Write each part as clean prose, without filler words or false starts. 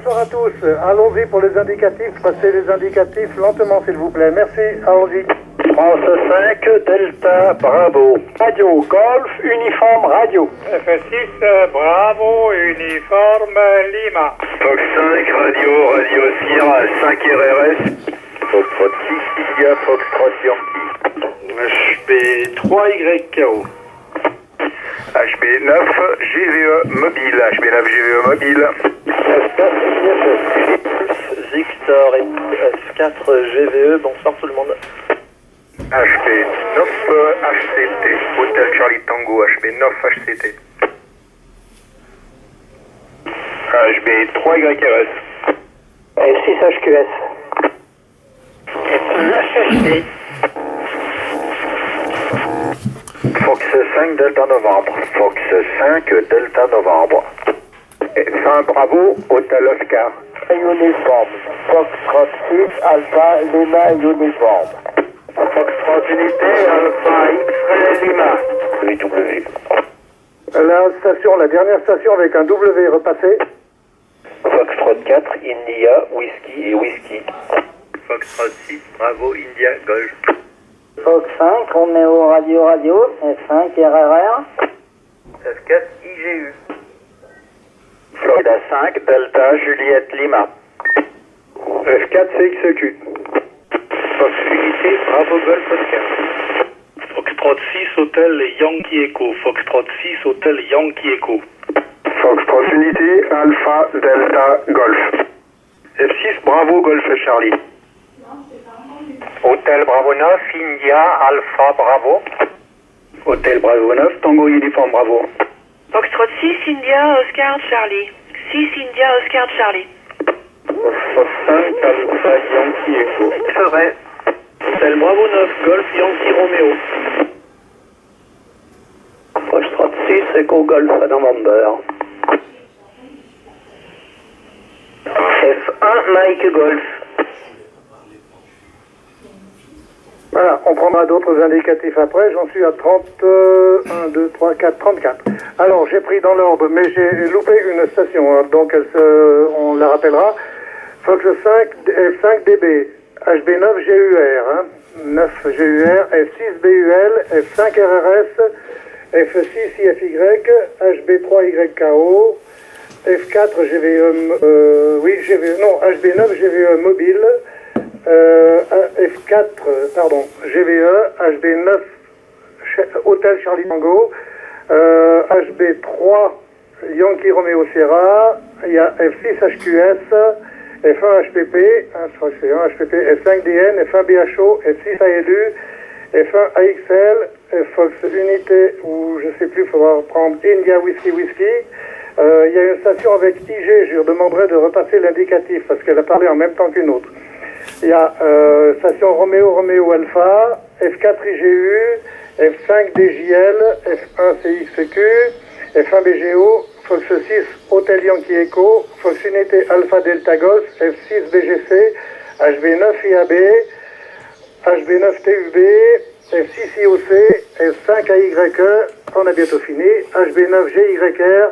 bonsoir à tous. Allons-y pour les indicatifs. Passez les indicatifs lentement, s'il vous plaît. Merci, allons-y. France 5, Delta, Bravo. Radio, Golf, Uniforme, Radio. F6, Bravo, Uniforme, Lima. Fox 5, Radio Sierra, 5 RRS. Foxtrot 6, India, Foxtrot Yankee. HB3YKO. HB9, GVE Mobile. HB9, GVE Mobile. F4, Victor et F4, GVE. Bonsoir tout le monde. HB9, HCT. Hotel Charlie Tango, HB9, HCT. HB3YRS. F6, HQS. HHD. Fox 5, Delta Novembre. Fox 5, Delta Novembre. F1, Bravo, Hotel Oscar. Uniforme. Foxtrot 6, Alpha, Lima, Uniforme. Foxtrot Unité, Alpha X-Ray Lima. WW. La dernière station avec un W repassé. Foxtrot 4, India, Whisky et Whisky. Foxtrot 6, Bravo, India, Golf. Fox 5, Romeo Radio, F5 RRR. F4, IGU. Florida 5, Delta, Juliette, Lima. F4 CXQ. Fox Unité, Bravo, Golf, Oscar. Foxtrot 6, Hôtel Yankee Echo. Foxtrot 6, Hôtel Yankee Echo. Foxtrot Unité, Alpha, Delta, Golf. F6, Bravo, Golf, Charlie. Hôtel Bravo 9, India, Alpha Bravo. Hôtel Bravo 9, Tango Uniforme, Bravo. Foxtrot 6, India, Oscar, Charlie. 6, India, Oscar, Charlie. Fox 5, Alpha, Yankee, Echo. Feray. Hôtel Bravo 9, Golf, Yankee, Romeo. Foxtrot 6, Echo, Golf, November. F1, Mike, Golf. Voilà, on prendra d'autres indicatifs après. J'en suis à 1, 2, 3, 4, 34. Alors, j'ai pris dans l'ordre, mais j'ai loupé une station, hein, donc on la rappellera. Fox 5, F5 DB, HB9 GUR, hein, 9 GUR, F6 BUL, F5 RRS, F6 IFY, HB3 YKO, F4 GVE, HB9 GVE mobile, F4, GVE, HB9 Hotel Charlie Tango, HB3 Yankee Romeo Sierra, il y a F6 HQS, F1 HPP, HPP, F5 DN, F1 BHO, F6 ALU, F1 AXL, Fox Unité, ou je sais plus, il faudra prendre India Whisky. Il y a une station avec IG, je lui demanderai de repasser l'indicatif parce qu'elle a parlé en même temps qu'une autre. Il y a station Romeo Alpha, F4 IGU, F5 DJL, F1 CXQ, F1 BGO, Fox 6 Hotel Yankee Echo, Fox Unité Alpha Delta Golf, F6 BGC, HB9 IAB, HB9 TUB, F6 IOC, F5 AYE, on a bientôt fini, HB9 GYR,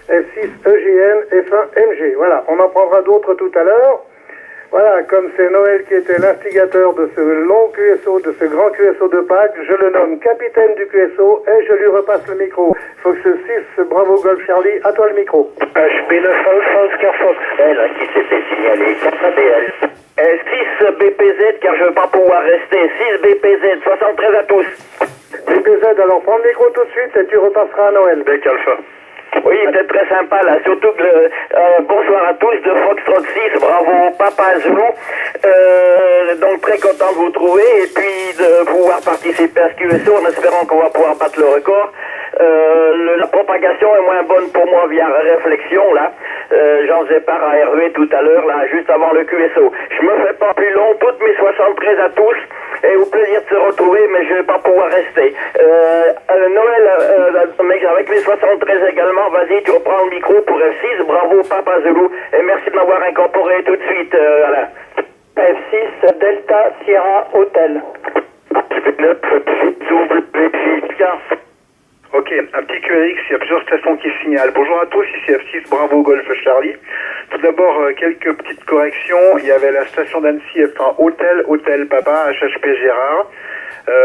F6 EGN, F1 MG. Voilà, on en prendra d'autres tout à l'heure. Voilà, comme c'est Noël qui était l'instigateur de ce long QSO, de ce grand QSO de Pâques, je le nomme capitaine du QSO et je lui repasse le micro. Fox 6, Bravo Golf Charlie, à toi le micro. HB9 Alpha Oscar Fox L qui s'était signalé 4 ABL. 6 BPZ car je ne veux pas pouvoir rester. 6 BPZ, 73 à tous. BPZ, alors prends le micro tout de suite et tu repasseras à Noël. Bec Alpha. Oui, c'était très sympa là, surtout que bonsoir à tous de Foxtrot 6, bravo Papa Zulu. Donc très content de vous trouver et puis de pouvoir participer à ce QSO en espérant qu'on va pouvoir battre le record. La propagation est moins bonne pour moi via réflexion là. J'en faisais part à Hervé tout à l'heure là, juste avant le QSO. Je me fais pas plus long, toutes mes 73 à tous. Et au plaisir de se retrouver, mais je ne vais pas pouvoir rester. Noël, mais avec les 73 également, vas-y, tu reprends le micro pour F6, bravo Papa Zulu, et merci de m'avoir incorporé tout de suite, Alain. F6, Delta Sierra Hotel. Ok, un petit QRX, il y a plusieurs stations qui signalent. Bonjour à tous, ici F6, Bravo Golf Charlie. Tout d'abord quelques petites corrections. Il y avait la station d'Annecy F1 Hôtel Papa HHP Gérard.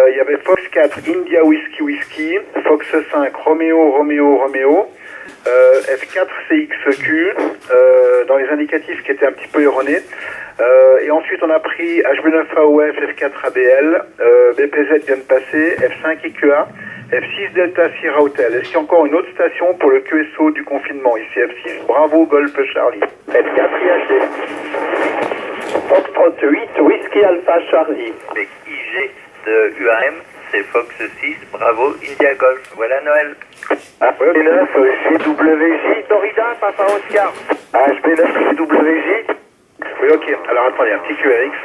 Il y avait Fox 4 India Whiskey, Fox 5 Romeo, F4 CXQ dans les indicatifs qui étaient un petit peu erronés. Et ensuite on a pris HB9 AOF, F4 ABL, BPZ vient de passer, F5 IQA, F6 Delta Sierra Hotel. Est-ce qu'il y a encore une autre station pour le QSO du confinement? Ici F6 Bravo Golf Charlie. F4 IHD. Foxtrot 8 Whisky Alpha Charlie. Avec IG de UAM, c'est Fox 6 Bravo India Golf. Voilà Noël. HB9 CWJ Dorida Papa Oscar. HB9 CWJ. Oui, ok. Alors attendez, un petit QRX.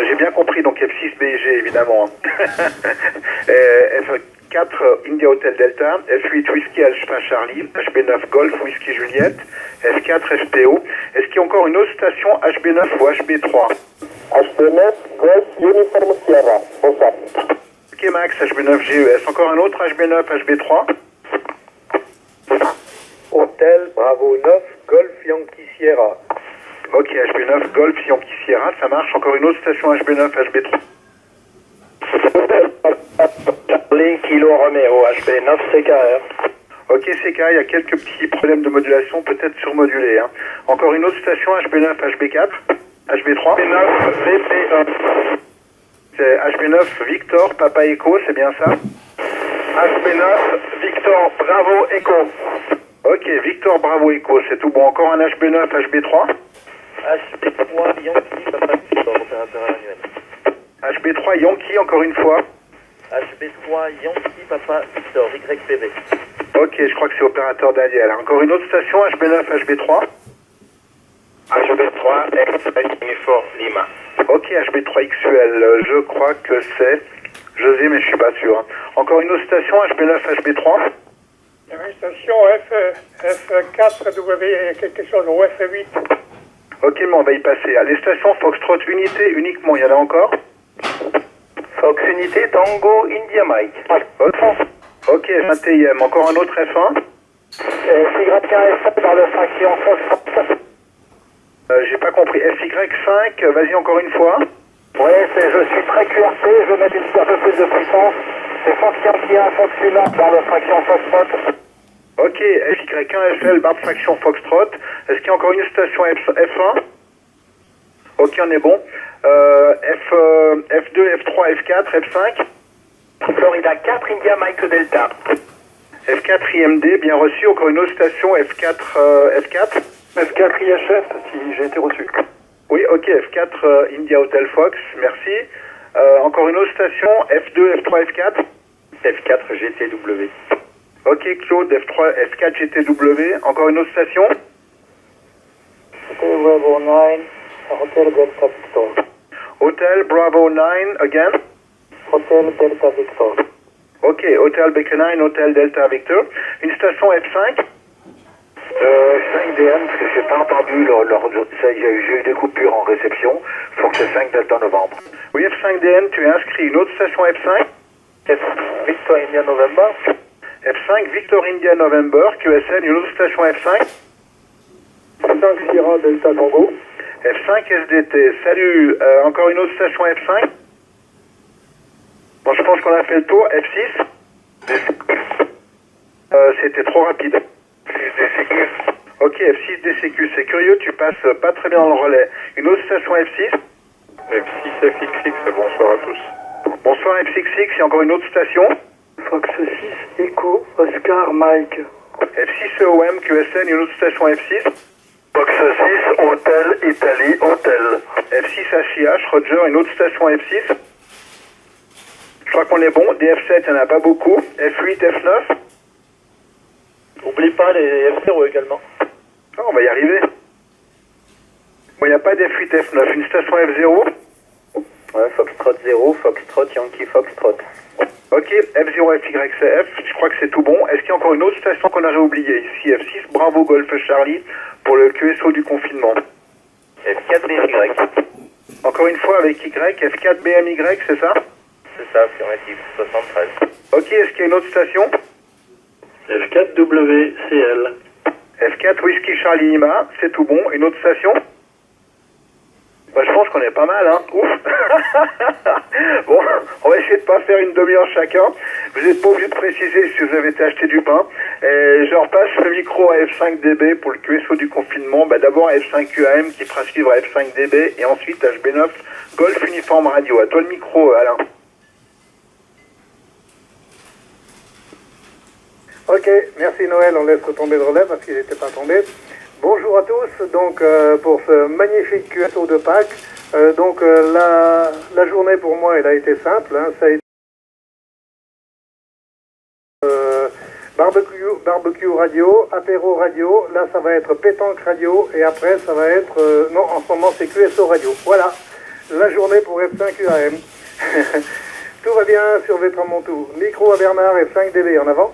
J'ai bien compris, donc F6 BG évidemment. F4 India Hotel Delta, F8 Whisky Alpha Charlie, HB9 Golf Whisky Juliette, F4 FPO. Est-ce qu'il y a encore une autre station HB9 ou HB3? HB9 Golf Uniform Sierra. Ok Max, HB9 GES. Encore un autre HB9 HB3? Hôtel Bravo 9 Golf Yankee Sierra. Ok, HB9 Golf Yankee Sierra, ça marche. Encore une autre station HB9 HB3? Charlie Kilo Romeo HB9 CKR. Ok CK, il y a quelques petits problèmes de modulation, peut-être surmodulés. Hein. Encore une autre station HB9 HB4? HB3? HB9 VP1. C'est HB9 Victor Papa Echo, c'est bien ça? HB9 Victor Bravo Echo. Ok, Victor Bravo Echo, c'est tout bon. Encore un HB9 HB3? HB3 Yankee Papa Victor, opérateur manuel. HB3 Yankee, encore une fois. HB3 Yankee Papa Victor, YPB. Ok, je crois que c'est opérateur Daniel. Encore une autre station HB9 HB3? HB3 X Uniform Lima. Ok, HB3 XUL, je crois que c'est José, mais je suis pas sûr. Hein. Encore une autre station HB9 HB3? Il y avait une station F4W quelque chose, ou F8. Ok, mais on va y passer. Les stations Foxtrot Unité uniquement, il y en a encore? Fox Unité Tango India Mike. Ok, F1TIM. Encore un autre F1? FY1F par le fraction Fox. J'ai pas compris. FY5, vas-y encore une fois. Ouais, je suis très QRP, je vais mettre un peu plus de puissance. C'est Fox Yankee 1 Fox Lima par le fraction Foxtrot. Ok, FY1FL barre fraction Foxtrot. Est-ce qu'il y a encore une station F1? Ok, on est bon. F2, F3, F4, F5? Florida 4 India Mike Delta. F4 IMD, bien reçu. Encore une autre station F4, F4? F4 IHF, si j'ai été reçu. Oui, ok, F4 India Hotel Fox, merci. Encore une autre station F2, F3, F4? F4 GTW. Ok, Claude, F4 GTW. Encore une autre station? Hotel Bravo 9, Hotel Delta Victor. Hotel Bravo 9, again? Hotel Delta Victor. Ok, Hotel Baker 9, Hotel Delta Victor. Une station F5? 5DN, parce que j'ai pas entendu, j'ai eu des coupures en réception. Fox 5 Delta Novembre. Oui, F5DN, tu es inscrit. Une autre station F5? Victor India November. F5 Victor India November, QSL, une autre station F5? F5 Sierra Delta Tango. F5 SDT, salut, encore une autre station F5? Bon, je pense qu'on a fait le tour. F6? C'était trop rapide. Ok, F6 DCQ, c'est curieux, tu passes pas très bien dans le relais. Une autre station F6? F6 FXX, bonsoir à tous. Bonsoir FXX, il y a encore une autre station? Fox 6 Echo Oscar Mike. F6 EOM QSN, une autre station F6? Fox 6 Hôtel Italie Hôtel. F6 HIH, Roger, une autre station F6? Je crois qu'on est bon. Des F7, il n'y en a pas beaucoup. F8, F9? Oublie pas les F0 également. Oh, on va y arriver. Bon, il n'y a pas d'F8, F9. Une station F0? Ouais, Foxtrot 0, Foxtrot Yankee Foxtrot. Ok, F0, FYCF, je crois que c'est tout bon. Est-ce qu'il y a encore une autre station qu'on aurait oubliée? Ici, F6, Bravo Golf Charlie, pour le QSO du confinement. F4 BMY. Encore une fois avec Y, F4 BMY, c'est ça? C'est ça, affirmatif, 73. Ok, est-ce qu'il y a une autre station? F4WCL. F4 Whisky Charlie Lima, c'est tout bon. Une autre station? Bah, je pense qu'on est pas mal, hein. Ouf. Bon, on va essayer de pas faire une demi-heure chacun. Vous n'êtes pas obligé de préciser si vous avez été acheter du pain. Et je repasse le micro à F5DB pour le QSO du confinement. Bah, d'abord F5UAM qui fera suivre à F5DB et ensuite HB9 Golf Uniforme Radio. À toi le micro, Alain. Ok, merci Noël, on laisse retomber le relais parce qu'il n'était pas tombé. Bonjour à tous, donc pour ce magnifique QSO de Pâques, la journée pour moi elle a été simple, hein, ça a été barbecue radio, apéro radio, là ça va être pétanque radio et après ça va être, non en ce moment c'est QSO radio, voilà, la journée pour F5UAM. Tout va bien sur Vétramontou, micro à Bernard et 5DB en avant.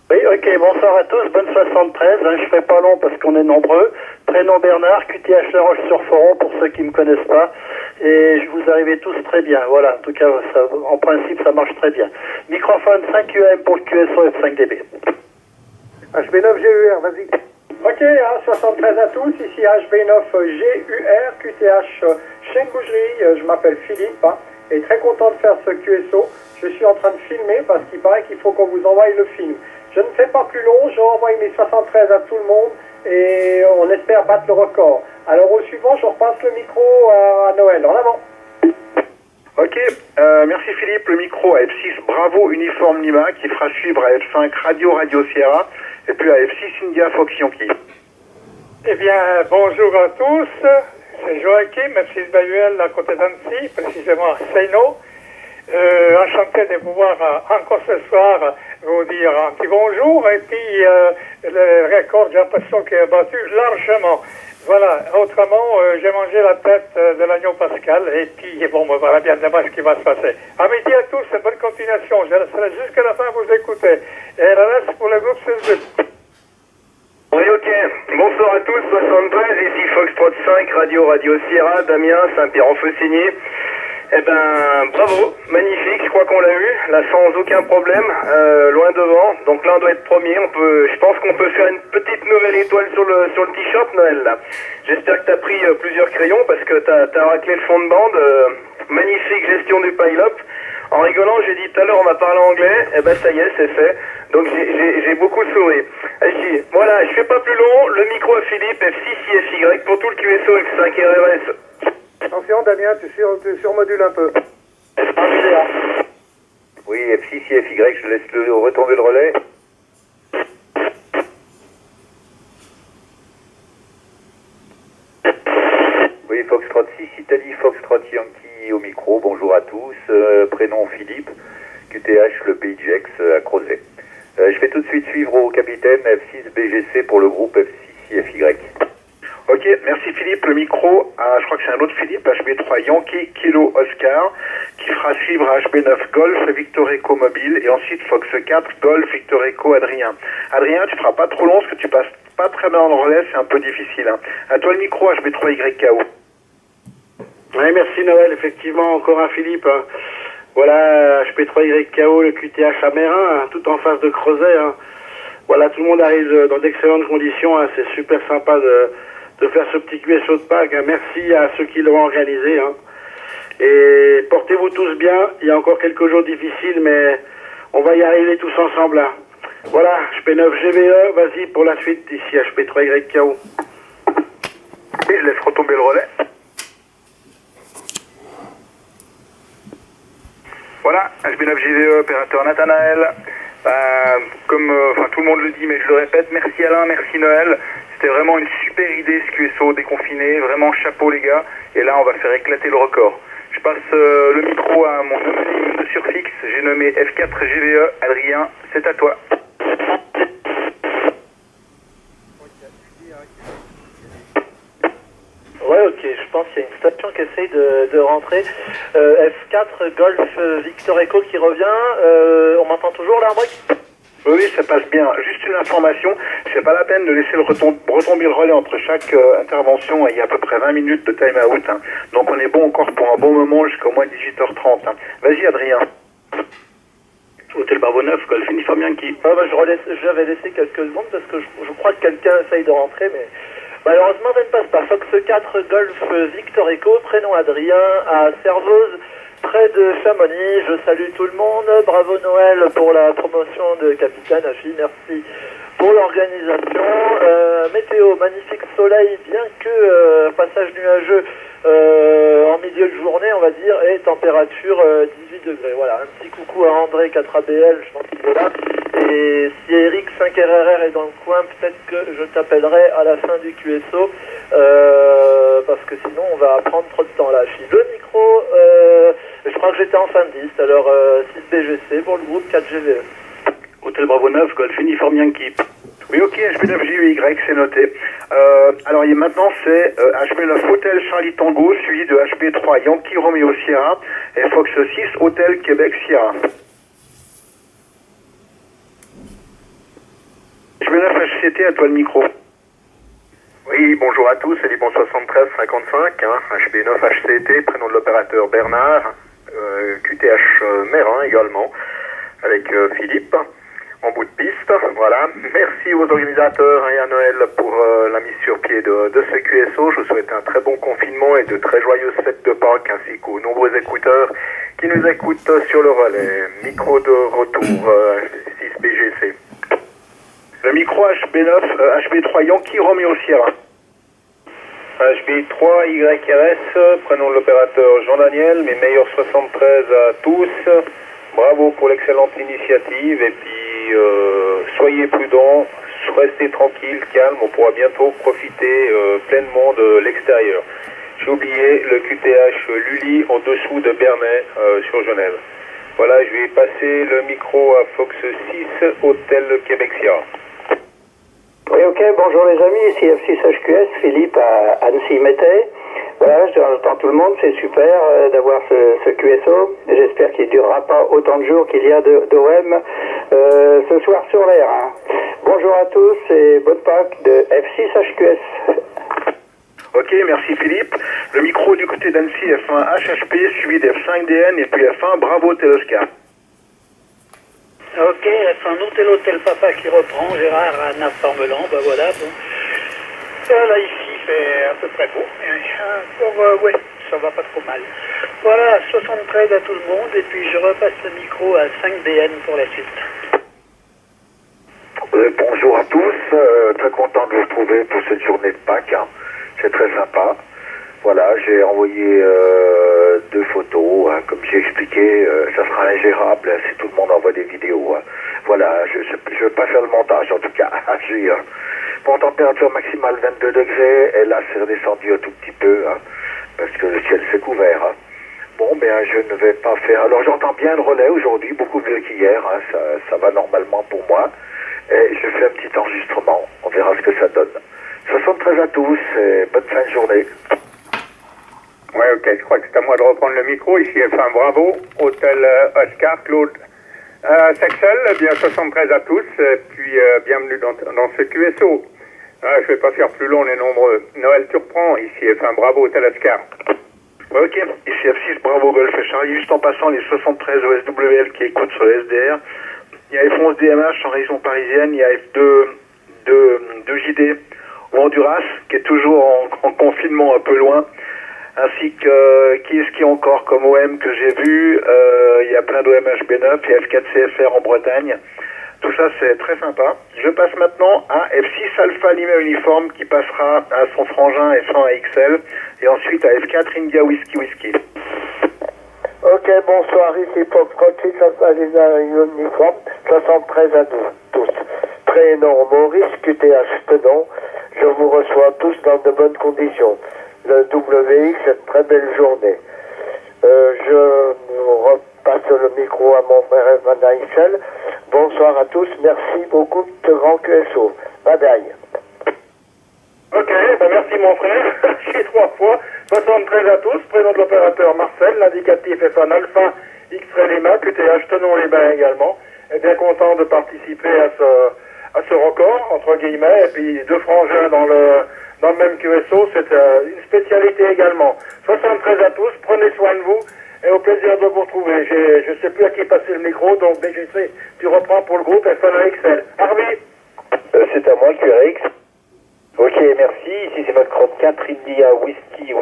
Oui, ok, bonsoir à tous, bonne 73, hein, je ne ferai pas long parce qu'on est nombreux. Prénom Bernard, QTH La Roche-sur-Foron pour ceux qui ne me connaissent pas. Et je vous arrivez tous très bien, voilà, en tout cas, ça, en principe, ça marche très bien. Microphone 5UM pour le QSO F5DB. HB9GUR, vas-y. Ok, hein, 73 à tous, ici HB9GUR, QTH Chaîne Bougerie, je m'appelle Philippe, hein, et très content de faire ce QSO. Je suis en train de filmer parce qu'il paraît qu'il faut qu'on vous envoie le film. Je ne fais pas plus long, je renvoie mes 73 à tout le monde et on espère battre le record. Alors au suivant, je repasse le micro à Noël. En avant. Ok, merci Philippe. Le micro à F6 Bravo Uniforme Lima qui fera suivre à F5 Radio Sierra et puis à F6 India Fox Yankee. Eh bien, bonjour à tous. C'est Joachim, F6 Bayuel à côté d'Annecy, précisément à Seino. Enchanté de pouvoir encore ce soir vous dire un petit bonjour et puis le record j'ai l'impression qu'il est battu largement. Voilà, autrement j'ai mangé la tête de l'agneau pascal et puis bon, on verra bien demain ce qui va se passer. À midi à tous, bonne continuation, je laisserai jusqu'à la fin vous écouter et le reste pour le groupe 6. Oui, ok. Bonsoir à tous, 73, ici Foxtrot 5, Radio Sierra, Damien, Saint-Pierre-en-Faucigny. Eh ben, bravo, magnifique, je crois qu'on l'a eu, là sans aucun problème, loin devant, donc là on doit être premier, je pense qu'on peut faire une petite nouvelle étoile sur le t-shirt Noël là. J'espère que t'as pris plusieurs crayons parce que t'as raclé le fond de bande, magnifique gestion du pile-up. En rigolant, j'ai dit tout à l'heure on va parler anglais, eh ben ça y est, c'est fait, donc j'ai beaucoup souri. Allez, voilà, je fais pas plus long, le micro à Philippe, F6 IFY pour tout le QSO F5 RRS. Attention Damien, tu surmodules un peu. Oui, F6 IFY, je laisse retomber le relais. Oui, Foxtrot 6, Italie, Foxtrot Yankee au micro, bonjour à tous. Prénom Philippe, QTH, le pays de Gex à Crozet. Je fais tout de suite suivre au capitaine F6 BGC pour le groupe F6 IFY. Ok, merci Philippe. Le micro, je crois que c'est un autre Philippe, HB3 Yankee Kilo Oscar, qui fera suivre à HB9 Golf Victor Echo Mobile et ensuite Fox 4 Golf Victor Echo Adrien. Adrien, tu feras pas trop long parce que tu passes pas très bien dans le relais, c'est un peu difficile. Hein. À toi le micro, HB3 YKO. Oui, merci Noël, effectivement, encore un Philippe. Hein. Voilà, HP3YKO, le QTH à Mérin, hein, tout en face de Crozet. Hein. Voilà, tout le monde arrive dans d'excellentes conditions, hein. C'est super sympa de faire ce petit QSO de Pâques. Hein. Merci à ceux qui l'ont organisé. Hein. Et portez-vous tous bien. Il y a encore quelques jours difficiles, mais on va y arriver tous ensemble. Hein. Voilà, HP9GVE, vas-y pour la suite, ici HP3YKO. Et je laisse retomber le relais. Voilà, HB9GVE, opérateur Nathanaël. Comme tout le monde le dit, mais je le répète, merci Alain, merci Noël. C'était vraiment une super idée ce QSO déconfiné, vraiment chapeau les gars. Et là on va faire éclater le record. Je passe le micro à mon homonyme de surfixe, j'ai nommé F4GVE. Adrien, c'est à toi. Ouais, ok, je pense qu'il y a une station qui essaye de rentrer. F4 Golf Victor Echo qui revient. On m'entend toujours là, Brick? Oui, ça passe bien. Juste une information, c'est pas la peine de laisser retomber le relais entre chaque intervention. Il y a à peu près 20 minutes de time out. Hein. Donc on est bon encore pour un bon moment jusqu'au moins 18h30. Hein. Vas-y Adrien. Hôtel Bravo 9, Golf Uniforme Yankee. J'avais laissé quelques secondes parce que je crois que quelqu'un essaye de rentrer, mais malheureusement ça ne passe pas. Fox 4 Golf Victor Echo, prénom Adrien, à Servoz, près de Chamonix. Je salue tout le monde. Bravo Noël pour la promotion de Capitaine Hachi. Merci pour l'organisation. Météo, magnifique soleil, bien que passage nuageux en milieu de journée, on va dire, et température 18 degrés. Voilà, un petit coucou à André 4ABL, je pense qu'il est là. Et si Eric 5RRR est dans le coin, peut-être que je t'appellerai à la fin du QSO, parce que sinon on va prendre trop de temps là. Le micro, je crois que j'étais en fin de liste, alors 6BGC pour le groupe 4GVE. Hôtel Bravo 9, Golf Uniforme Yankee. Oui, ok, HB9JUY, c'est noté. Alors maintenant, c'est HB9 Hôtel Charlie Tango, suivi de HB3 Yankee Romeo Sierra et Fox 6 Hôtel Québec Sierra. HB9 HCT, à toi le micro. Oui, bonjour à tous, c'est Libon 7355, HB9 HCT, prénom de l'opérateur Bernard, QTH Mérin également, avec Philippe. En bout de piste, voilà. Merci aux organisateurs et à Noël pour la mise sur pied de ce QSO. Je vous souhaite un très bon confinement et de très joyeuses fêtes de Pâques, ainsi qu'aux nombreux écouteurs qui nous écoutent sur le relais. Micro de retour 6BGC. Le micro HB9, HB3 Yankee Romeo Sierra. HB3 YRS, prénom de l'opérateur Jean-Daniel, mes meilleurs 73 à tous. Bravo pour l'excellente initiative et puis soyez prudents, restez tranquilles, calmes, on pourra bientôt profiter pleinement de l'extérieur. J'ai oublié le QTH Lully en dessous de Bernay sur Genève. Voilà, je vais passer le micro à Fox 6, Hôtel Québec Sierra. Oui, ok, bonjour les amis, ici F6HQS, Philippe à Annecy-Métais. Voilà, j'entends tout le monde, c'est super d'avoir ce QSO. J'espère qu'il ne durera pas autant de jours qu'il y a d'OM ce soir sur l'air. Hein. Bonjour à tous et bonne Pâques de F6HQS. Ok, merci Philippe. Le micro du côté d'Annecy, F1 HHP, suivi d'F5DN et puis F1 Bravo Teloscar. Ok, F1 Hôtel Papa qui reprend, Gérard à Nappe-Parmelan, ben voilà, bon. Là, ici, il fait à peu près beau. Oui, ça va pas trop mal. Voilà, 73 à tout le monde, et puis je repasse le micro à 5BN pour la suite. Bonjour à tous, très content de vous retrouver pour cette journée de Pâques. Hein. C'est très sympa. Voilà, j'ai envoyé 2 photos, hein, comme j'ai expliqué, ça sera ingérable hein, si tout le monde envoie des vidéos. Hein. Voilà, je ne vais pas faire le montage en tout cas. J'ai pour température maximale 22 degrés, et là c'est redescendu un tout petit peu, hein, parce que le ciel s'est couvert. Hein. Bon, ben je ne vais pas faire... Alors j'entends bien le relais aujourd'hui, beaucoup mieux qu'hier, hein, ça va normalement pour moi. Et je fais un petit enregistrement, on verra ce que ça donne. 73 à tous, et bonne fin de journée. Ouais, ok, je crois que c'est à moi de reprendre le micro. Ici F1 Bravo, Hôtel Oscar, Claude Sexel, bien 73 à tous, et puis bienvenue dans ce QSO. Je ne vais pas faire plus long, on est nombreux. Noël, tu reprends, ici F1 Bravo, Hôtel Oscar. Ok, ici F6 Bravo Golf Charlie, juste en passant les 73 OSWL qui écoutent sur le SDR. Il y a F11 DMH en région parisienne, il y a F2 JD au Honduras, qui est toujours en confinement un peu loin. Ainsi que, qui est-ce qui est encore comme OM que j'ai vu, il y a plein d'OM HB9, il y a F4CFR en Bretagne, tout ça c'est très sympa. Je passe maintenant à F6 Alpha Lima Uniforme qui passera à son frangin F1 AXL et ensuite à F4 India Whiskey Whiskey. Ok, bonsoir, ici Foxtrot 6 Alpha Lima Uniforme, 73 à tous. Prénom Maurice, QTH Tenon, je vous reçois tous dans de bonnes conditions. Le WX, cette très belle journée. Je repasse le micro à mon frère Evan Eichel. Bonsoir à tous, merci beaucoup de ce grand QSO. Bye bye. Ok, ben merci mon frère. J'ai 3 fois. 73 à tous, prénom de l'opérateur Marcel, l'indicatif F1 Alpha, X-Ray Lima, QTH Tenon-les-Bains également. Et bien content de participer à ce record, entre guillemets, et puis 2 frangins dans le même QSO, c'est une spécialité également. 73 à tous, prenez soin de vous, Et au plaisir de vous retrouver. Je ne sais plus à qui passer le micro, donc BGC, tu reprends pour le groupe F1XL. Harvey. C'est à moi, QRX. Ok, merci. Ici, c'est Foxtrot 4 India Whisky.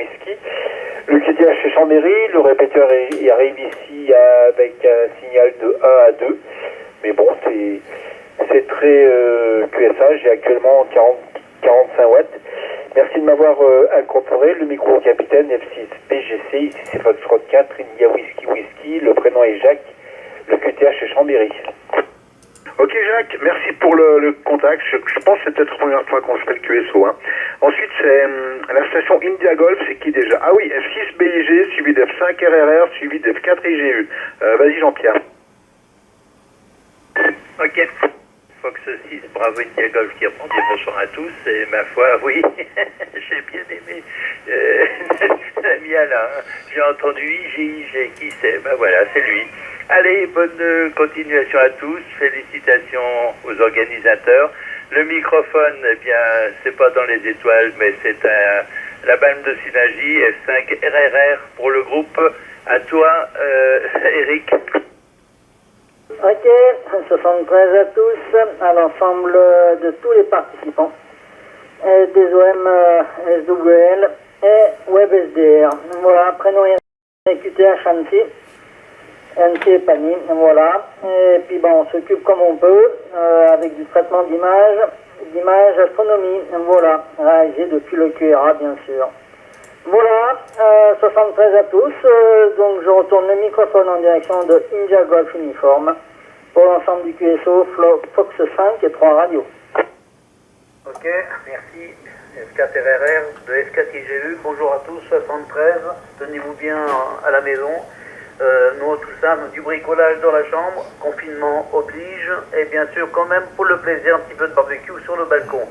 Le QTH chez Chambéry. Le répéteur il arrive ici avec un signal de 1 à 2. Mais bon, c'est très QSA. J'ai actuellement 45 watts. Merci de m'avoir incorporé. Le micro au capitaine F6 PGC. Ici, c'est Foxtrot 4 India Whisky. Le prénom est Jacques. Le QTH chez Chambéry. Ok Jacques, merci pour le contact. Je pense que c'est peut-être la première fois qu'on se fait le QSO. Hein. Ensuite c'est la station India Golf, c'est qui déjà? Ah oui, F6 BIG, suivi d'F5 RRR, suivi d'F4 IGU. Vas-y Jean-Pierre. Ok. Fox 6, bravo India Golf qui reprend. Bien bonsoir à tous. Et ma foi, oui, j'ai bien aimé l'ami Alain. J'ai entendu IGIG, qui c'est? Ben voilà, c'est lui. Allez, bonne continuation à tous. Félicitations aux organisateurs. Le microphone, eh bien, c'est pas dans les étoiles, mais c'est la bande de synergie F5 RRR pour le groupe. À toi, Eric. Ok, 73 à tous, à l'ensemble de tous les participants, des OM, SWL et WebSDR. Voilà, prénom et QTH Annecy. NC et Pani, voilà. Et puis on s'occupe comme on peut, avec du traitement d'image astronomie, voilà, réalisé depuis le QRA bien sûr. Voilà, 73 à tous, donc je retourne le microphone en direction de India Golf Uniforme pour l'ensemble du QSO Fox 5 et 3 radios. Ok, merci. F4RRR de F4 IGU, bonjour à tous, 73, tenez-vous bien à la maison. Nous, tout ça, du bricolage dans la chambre, confinement oblige, et bien sûr, quand même, pour le plaisir, un petit peu de barbecue sur le balcon.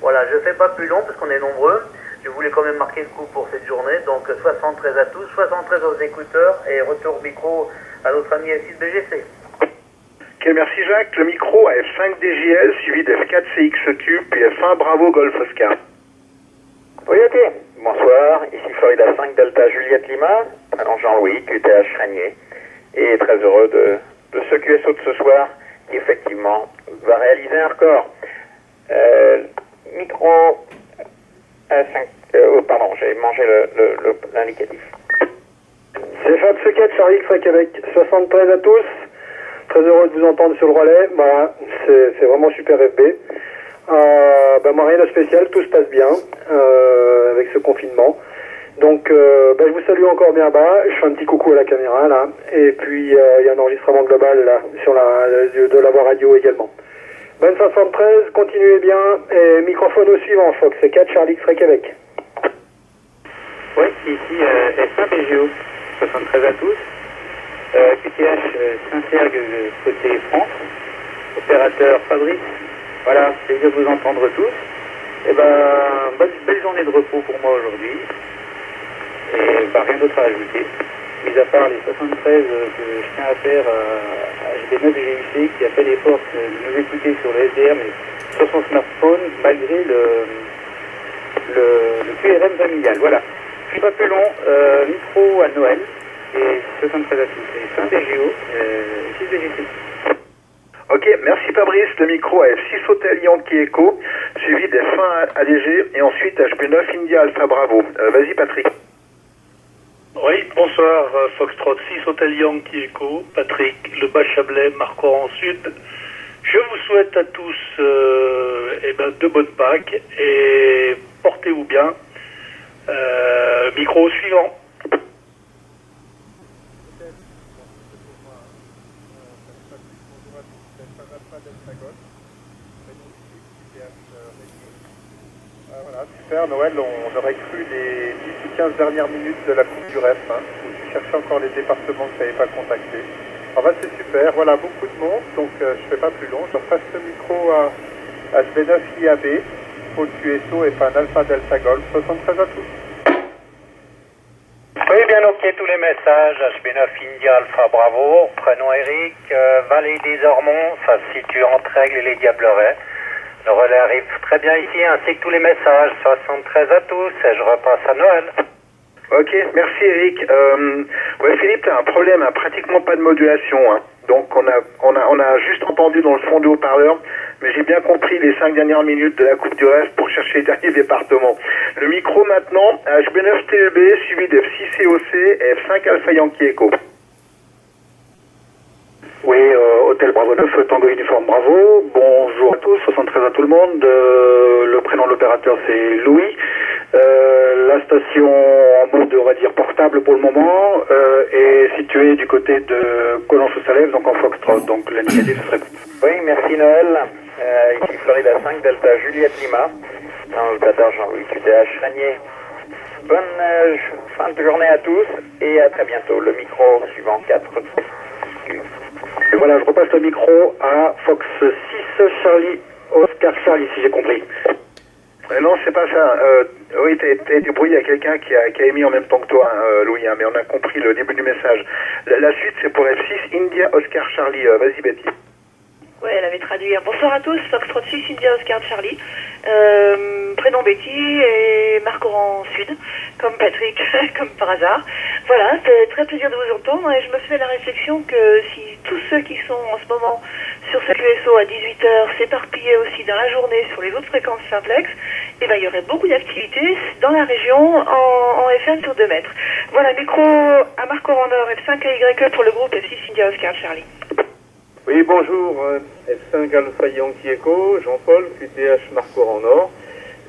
Voilà, je ne fais pas plus long parce qu'on est nombreux. Je voulais quand même marquer le coup pour cette journée. Donc, 73 à tous, 73 aux écouteurs, et retour au micro à notre ami F6 BGC. Ok, merci Jacques. Le micro à F5 DJL, suivi d'F4 CXQ, puis F1 Bravo Golf Oscar. Oui, ok. Bonsoir, ici Florida 5 Delta Juliette Lima, alors Jean-Louis, QTH Ragné, et très heureux de ce QSO de ce soir qui effectivement va réaliser un record. Micro pardon, j'ai mangé l'indicatif. C'est Fab C4 Charlie X Québec, 73 à tous, très heureux de vous entendre sur le relais, voilà, c'est vraiment super FB. Moi rien de spécial, tout se passe bien avec ce confinement. Donc je vous salue encore bien bas, je fais un petit coucou à la caméra là, et puis il y a un enregistrement global là sur de la voix radio également. Bonne 73, continuez bien, et microphone au suivant, Fox, c'est 4 Charlie X Québec. Oui, ici F1 BGO, 73 à tous, QTH Saint-Sergue côté France, opérateur Fabrice. Voilà, plaisir de vous entendre tous. Et belle journée de repos pour moi aujourd'hui. Et rien d'autre à ajouter. Mis à part les 73 que je tiens à faire à HB9 GIC qui a fait l'effort de nous écouter sur le SDR, mais sur son smartphone, malgré le QRM familial. Voilà. Je suis pas plus long. Micro à Noël. Et 73 à tous. Et 5 BGO, 6 BGC. Ok, merci Fabrice. Le micro à F6 Hotel Yankee Echo, suivi d'F1 ADG et ensuite HB9 India Alpha Bravo. Vas-y Patrick. Oui, bonsoir, Foxtrot 6 Hotel Yankee Echo, Patrick, le Bas-Chablais, Marcoran Sud. Je vous souhaite à tous de bonnes Pâques et portez-vous bien. Micro suivant. Voilà, super, Noël, on aurait cru les 10 ou 15 dernières minutes de la Coupe du Ref, où tu cherchais encore les départements que tu n'avais pas contactés. Enfin, c'est super, voilà, beaucoup de monde, donc je ne fais pas plus long. Je repasse le micro à HB9 IAB, Pôle QSO et Pan Alpha Delta Golf, 73 à tous. Oui, bien ok, tous les messages, HB9 India Alpha Bravo, prénom Eric, Vallée des Ormonts, ça se situe entre Aigle et les Diablerets. Le relais arrive très bien ici, ainsi que tous les messages, 73 à tous, et je repasse à Noël. Ok, merci Eric. Ouais, Philippe, t'as un problème, hein, pratiquement pas de modulation. Hein. Donc on a juste entendu dans le fond du haut-parleur, mais j'ai bien compris les 5 dernières minutes de la Coupe du Rêve pour chercher les derniers départements. Le micro maintenant, HB9 TEB, suivi de F6 COC et F5 Alpha Yankee Echo. Oui, Hôtel Bravo 9, Tango Uniforme Bravo. Bonjour à tous, 73 à tout le monde. Le prénom de l'opérateur c'est Louis. La station en mode, on va dire, portable pour le moment, est située du côté de Colon-sous-Salève, donc en Foxtrot. Donc l'indicatif ce serait... Oui, merci Noël. Ici Florida 5, Delta Juliette Lima, dans le l'opérateur Jean-Louis QTH Ragné. Bonne fin de journée à tous et à très bientôt. Le micro suivant 4. Et voilà, je repasse le micro à Fox 6 Charlie, Oscar Charlie, si j'ai compris. Non, c'est pas ça. Oui, t'as été brouillé, il y a quelqu'un qui a émis en même temps que toi, hein, Louis, hein, mais on a compris le début du message. La suite, c'est pour F6, India, Oscar, Charlie. Vas-y, Betty. Ouais, elle avait traduit. Bonsoir à tous, Foxtrot 6, India, Oscar, Charlie. Prénom Betty et Marc Oran Sud, comme Patrick, comme par hasard. Voilà, c'est très plaisir de vous entendre et je me fais la réflexion que si tous ceux qui sont en ce moment sur ce QSO à 18h s'éparpillaient aussi dans la journée sur les autres fréquences simplex, eh ben, il y aurait beaucoup d'activités dans la région en FM sur 2 mètres. Voilà, micro à Marc Oran Nord, F5 AYE pour le groupe F6 India, Oscar, Charlie. Oui, bonjour, F5 Alpha Yankee Echo, Jean-Paul, QTH Marc Oran Nord.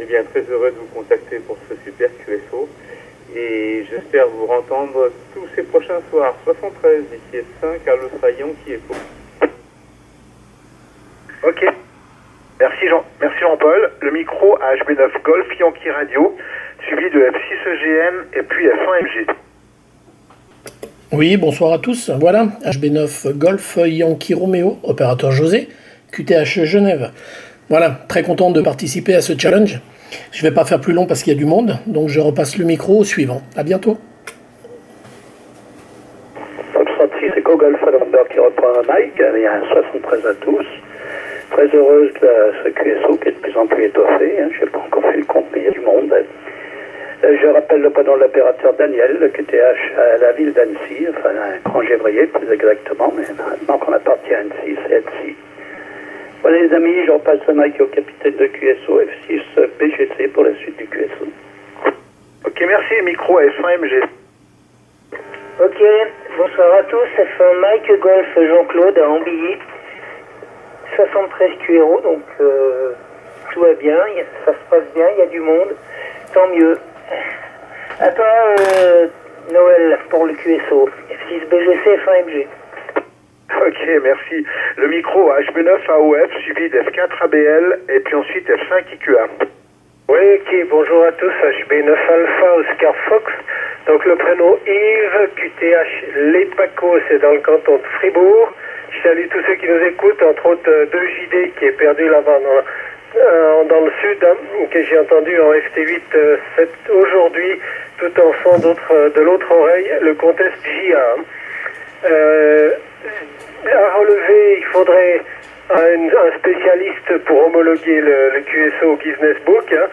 Eh bien, très heureux de vous contacter pour ce super QSO. Et j'espère vous entendre tous ces prochains soirs. 73, ici F5 Alpha Yankee Echo. Ok. Merci Jean-Paul. Le micro à HB9 Golf Yankee Radio, suivi de F6 EGN et puis F1 MG. Oui, bonsoir à tous. Voilà, HB9 Golf Yankee Romeo, opérateur José, QTH Genève. Voilà, très content de participer à ce challenge. Je ne vais pas faire plus long parce qu'il y a du monde, donc je repasse le micro au suivant. À bientôt. Foxtrot 6 Echo Golf November qui reprend un Mike, il y a un 73 à tous. Très heureuse de ce QSO qui est de plus en plus étoffé. Je n'ai pas encore fait le compte, mais il y a du monde. Je rappelle le prénom de l'opérateur Daniel, le QTH à la ville d'Annecy, enfin à Grand-Gévrier plus exactement, mais maintenant qu'on appartient à Annecy, c'est Annecy. Voilà les amis, je repasse le mic au capitaine de QSO, F6 BGC pour la suite du QSO. Ok, merci, micro à F1 MG. Ok, bonsoir à tous, F1 Mike Golf Jean-Claude à Ambilly, 73 QRO, donc tout va bien, ça se passe bien, il y a du monde, tant mieux. À toi, Noël, pour le QSO, F6 BGC, F1 MG. Ok, merci. Le micro à HB9 AOF, suivi d'F4 ABL, et puis ensuite F5 IQA. Oui, ok, bonjour à tous, HB9 Alpha Oscar Fox. Donc le prénom Yves, QTH Les Pacos, c'est dans le canton de Fribourg. Je salue tous ceux qui nous écoutent, entre autres 2JD qui est perdu là-bas dans le sud, hein, que j'ai entendu en FT8 aujourd'hui, tout en son de l'autre oreille, le contest JA. À relever, il faudrait un spécialiste pour homologuer le QSO Business Book. Hein.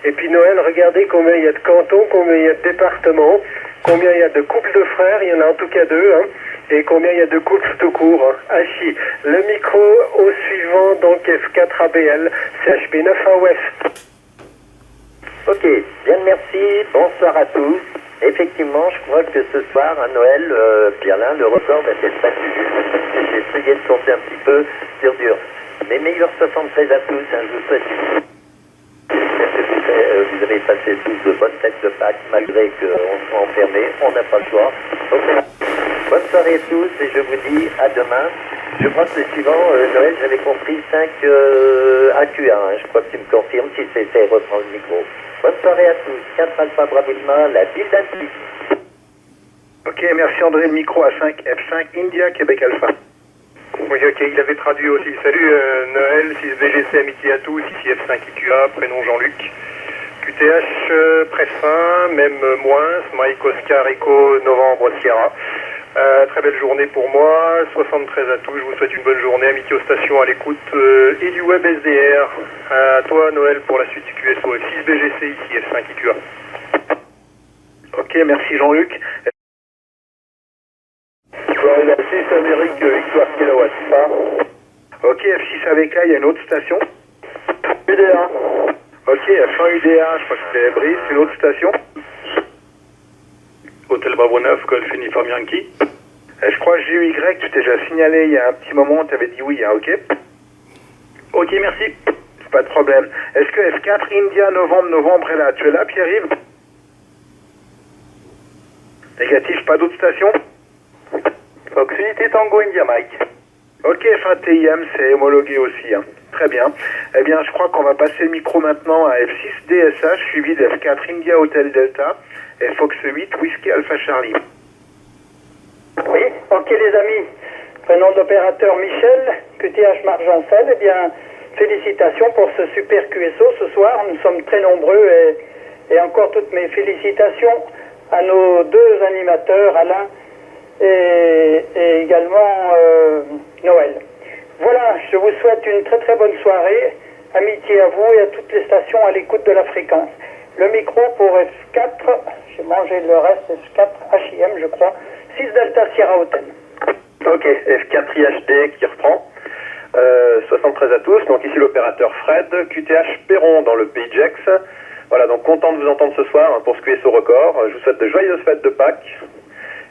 Et puis Noël, regardez combien il y a de cantons, combien il y a de départements, combien il y a de couples de frères, il y en a en tout cas 2, hein, et combien il y a de couples tout court. Hein. Hachi. Le micro au suivant, donc F4 ABL, CHB9 AOF. Ok, bien merci, bonsoir à tous. Effectivement, je crois que ce soir, à Noël, Pierre-Lin, le record va être battu. J'ai essayé de compter un petit peu dur. Mes meilleurs 73 à tous, hein, je vous souhaite. Vous avez passé tous de bonnes fêtes de Pâques, malgré qu'on soit enfermés, on n'a pas le choix. Donc, bonne soirée à tous, et je vous dis à demain. Je crois que le suivant, Noël, j'avais compris 5 AQA, hein. Je crois que tu me confirmes si c'est reprendre le micro. Bonne soirée à tous. 4 Alpha Bravo Lima, la ville d'Annecy. Ok, merci André. Le micro à 5 F5 India Québec Alpha. Oui, ok, il avait traduit aussi. Salut Noël, 6BGC, amitié à tous. Ici F5 IQA, prénom Jean-Luc. QTH, presse fin, même moins. Mike Oscar Echo, Novembre Sierra. Très belle journée pour moi, 73 à tous, je vous souhaite une bonne journée, amitié aux stations à l'écoute et du web SDR. À toi Noël pour la suite du QSO F6BGC ici F5 IQA. Ok, merci Jean-Luc. Florida 6, Amérique, Victoire Kilowatt. Ok, F6 avec A, il y a une autre station. UDA. Ok, F1 UDA, je crois que c'est Brice, une autre station. Hôtel Bravo 9, Golf Uniforme Yankee. Je crois GUY, tu t'es déjà signalé il y a un petit moment, tu avais dit oui, hein, ok? Ok, merci. Pas de problème. Est-ce que F4 India novembre est là? Tu es là, Pierre-Yves? Négatif, pas d'autres stations? Fox Unité Tango India Mike. Ok, F1 TIM, c'est homologué aussi. Hein. Très bien. Eh bien, je crois qu'on va passer le micro maintenant à F6 DSH, suivi de F4 India Hotel Delta et Fox 8 Whiskey Alpha Charlie. Oui, ok les amis. Prénom de l'opérateur Michel, QTH Margencel, eh bien, félicitations pour ce super QSO ce soir. Nous sommes très nombreux et encore toutes mes félicitations à nos deux animateurs, Alain et également Noël. Voilà, je vous souhaite une très très bonne soirée. Amitié à vous et à toutes les stations à l'écoute de la fréquence. Le micro pour F4, j'ai mangé le reste, F4 HIM je crois, 6 Delta Sierra Hotel. Ok, F4 IHD qui reprend. 73 à tous, donc ici l'opérateur Fred, QTH Perron dans le pays Jex. Voilà, donc content de vous entendre ce soir hein, pour ce QSO record. Je vous souhaite de joyeuses fêtes de Pâques.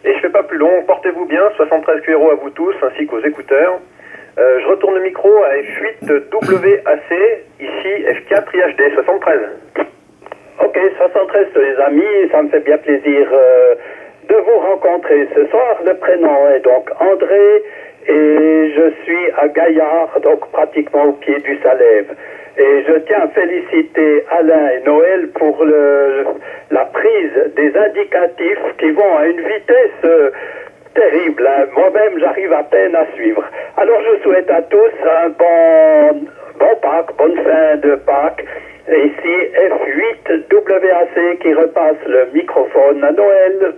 Et je fais pas plus long, portez-vous bien, 73 QRO à vous tous, ainsi qu'aux écouteurs. Je retourne le micro à F8 WAC, ici F4 IHD 73. Ok, 73 les amis, ça me fait bien plaisir de vous rencontrer ce soir. Le prénom est donc André et je suis à Gaillard, donc pratiquement au pied du Salève. Et je tiens à féliciter Alain et Noël pour la prise des indicatifs qui vont à une vitesse terrible. Hein. Moi-même, j'arrive à peine à suivre. Alors, je souhaite à tous un bon Pâques, bonne fin de Pâques. Et ici, F8 WAC qui repasse le microphone à Noël.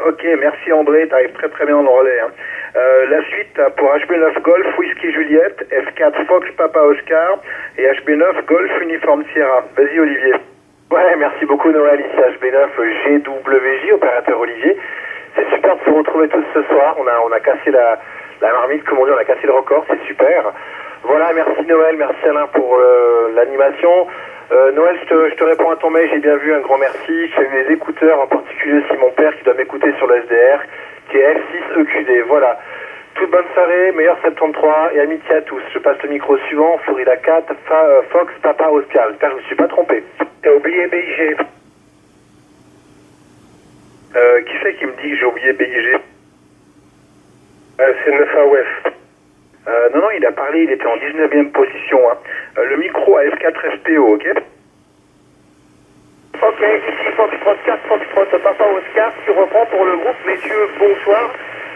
Ok, merci André, tu arrives très très bien en relais. Hein. La suite pour HB9 Golf Whisky Juliette, F4 Fox Papa Oscar et HB9 Golf Uniforme Sierra. Vas-y Olivier. Ouais, merci beaucoup Noël, ici HB9 GWJ, opérateur Olivier. C'est super de se retrouver tous ce soir, on a cassé la marmite, comme on dit, on a cassé le record, c'est super. Voilà, merci Noël, merci Alain pour l'animation. Noël, je te réponds à ton mail, j'ai bien vu, un grand merci. J'ai eu les écouteurs, en particulier aussi mon père qui doit m'écouter sur le SDR, qui est F6 EQD. Voilà, toute bonne soirée, meilleur 73 et amitié à tous. Je passe le micro suivant, Florida 4, Fox Papa Oscar. J'espère que je ne me suis pas trompé. T'as oublié BIG. Qui c'est qui me dit que j'ai oublié BIG? C'est 9AOF. Non, il a parlé, il était en 19e position. Hein. Le micro à F4 FPO, ok? Ok, ici Foxtrot 4, Foxtrot Papa Oscar, qui reprend pour le groupe. Messieurs, bonsoir.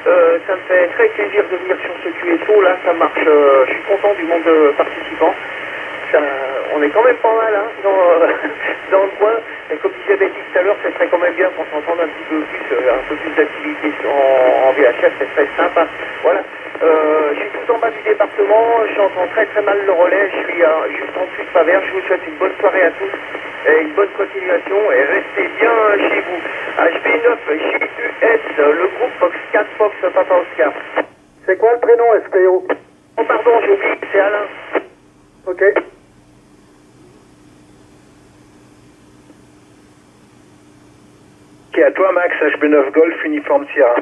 Ça me fait très plaisir de venir sur ce QSO. Là, ça marche. Je suis content du nombre de participants. On est quand même pas mal hein, dans le coin. Et comme disait Betty tout à l'heure, ce serait quand même bien pour s'entendre un peu plus d'activité en VHF, c'est très sympa. Voilà. Je suis tout en bas du département, j'entends très très mal le relais, je suis juste en dessus de Favert. Je vous souhaite une bonne soirée à tous et une bonne continuation et restez bien chez vous. HB9 JUS, le groupe Fox 4 Fox Papa Oscar. C'est quoi le prénom FPO? Oh pardon, j'ai oublié, c'est Alain. Ok. Ok, à toi Max, HB9 Golf Uniforme Sierra.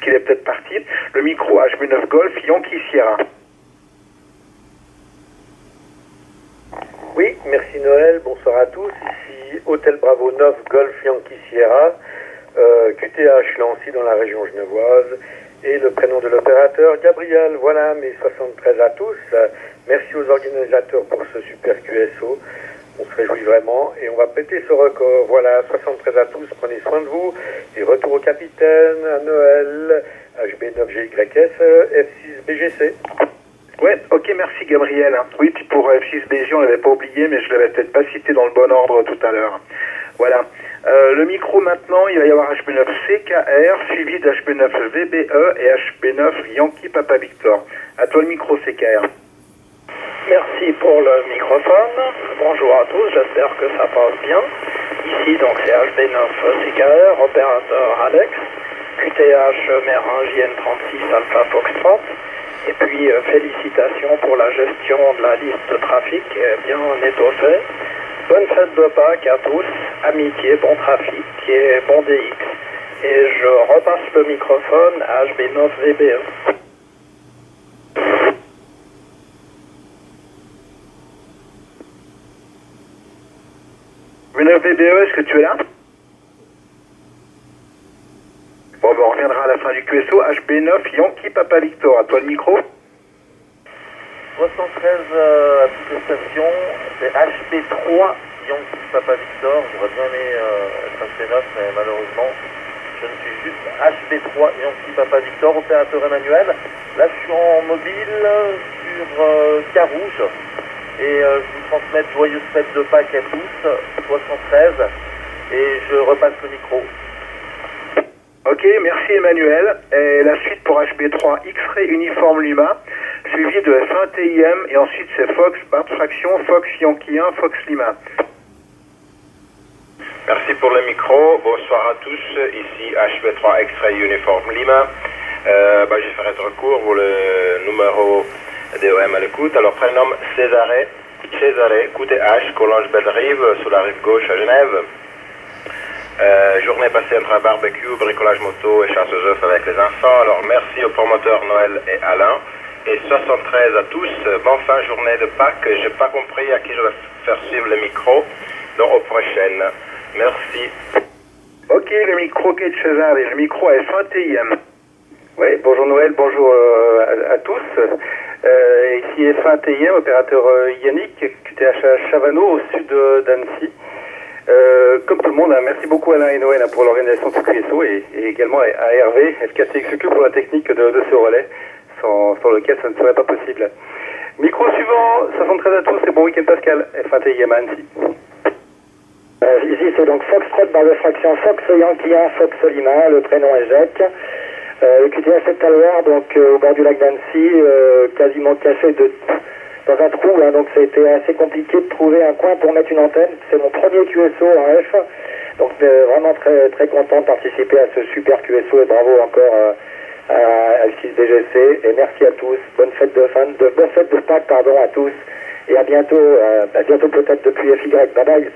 Qu'il est peut-être parti. Le micro HB9 Golf Yankee Sierra. Oui, merci Noël, bonsoir à tous. Ici Hôtel Bravo 9 Golf Yankee Sierra, QTH Lancy dans la région genevoise. Et le prénom de l'opérateur, Gabriel. Voilà, mes 73 à tous. Merci aux organisateurs pour ce super QSO. On se réjouit vraiment et on va péter ce record. Voilà, 73 à tous, prenez soin de vous. Et retour au capitaine, à Noël, HB9GYS, F6 BGC. Ouais, ok, merci Gabriel. Oui, puis pour F6 BG, on l'avait pas oublié, mais je l'avais peut-être pas cité dans le bon ordre tout à l'heure. Voilà. Le micro maintenant, il va y avoir HB9 CKR, suivi d'HB9 VBE et HB9 Yankee Papa Victor. À toi le micro CKR. merci pour le microphone. Bonjour à tous, j'espère que ça passe bien. Ici donc c'est HB9CKR, opérateur Alex, QTH Méringien 36 Alpha Foxtrot. Et puis félicitations pour la gestion de la liste de trafic, bien étoffée. Bonne fête de Pâques à tous, amitié, bon trafic et bon DX. Et je repasse le microphone à HB9VBE. HB9VBE, est-ce que tu es là? Bon, ben, on reviendra à la fin du QSO. HB9 Yankee Papa Victor, à toi le micro. 73 à toutes les stations, c'est HB3 Yankee Papa Victor. J'aurais bien aimé être HB9, mais malheureusement, je ne suis juste HB3 Yankee Papa Victor, opérateur Emmanuel. Là, je suis en mobile sur Carouge et je vous transmets joyeuses fêtes de Pâques à tous, 73, et je repasse le micro. Ok, merci Emmanuel. Et la suite pour HB3 X-Ray Uniforme Lima, suivi de F1 TIM, et ensuite c'est Fox, Bart Fraction, Fox Yankee 1, Fox Lima. Merci pour le micro, bonsoir à tous, ici HB3 X-Ray Uniforme Lima. Je ferai être recours pour le numéro DOM à l'écoute. Alors prénom Césaré, QTH, Collonges Belle-Rive, sur la rive gauche à Genève. Journée passée entre un barbecue, bricolage moto et chasse aux œufs avec les enfants. Alors merci aux promoteurs Noël et Alain. Et 73 à tous, bonne fin journée de Pâques. J'ai pas compris à qui je vais faire suivre le micro. Donc aux prochaines. Merci. Ok, le micro qui est de César et le micro à F1 TIM. Oui, bonjour Noël, bonjour à tous. Ici F1 TIM, opérateur Yannick, QTH à Chavano, au sud d'Annecy. Comme tout le monde, merci beaucoup Alain et Noël pour l'organisation de ce QSO et également à Hervé, FKCXQ pour la technique de ce relais, sans lequel ça ne serait pas possible. Micro suivant, 73 à tous et bon week-end Pascal, F1 TIM à Annecy. Ici c'est donc Foxtrot barre de fraction Fox Yankee 1, Fox Lima, le prénom est Jacques. Le QTH est Taloir, donc au bord du lac d'Annecy, quasiment caché dans un trou, hein, donc ça a été assez compliqué de trouver un coin pour mettre une antenne. C'est mon premier QSO en F, donc vraiment très, très content de participer à ce super QSO et bravo encore à L6DGC et merci à tous. Bonne fête de Pâques à tous et à bientôt peut-être depuis FY. Bye bye.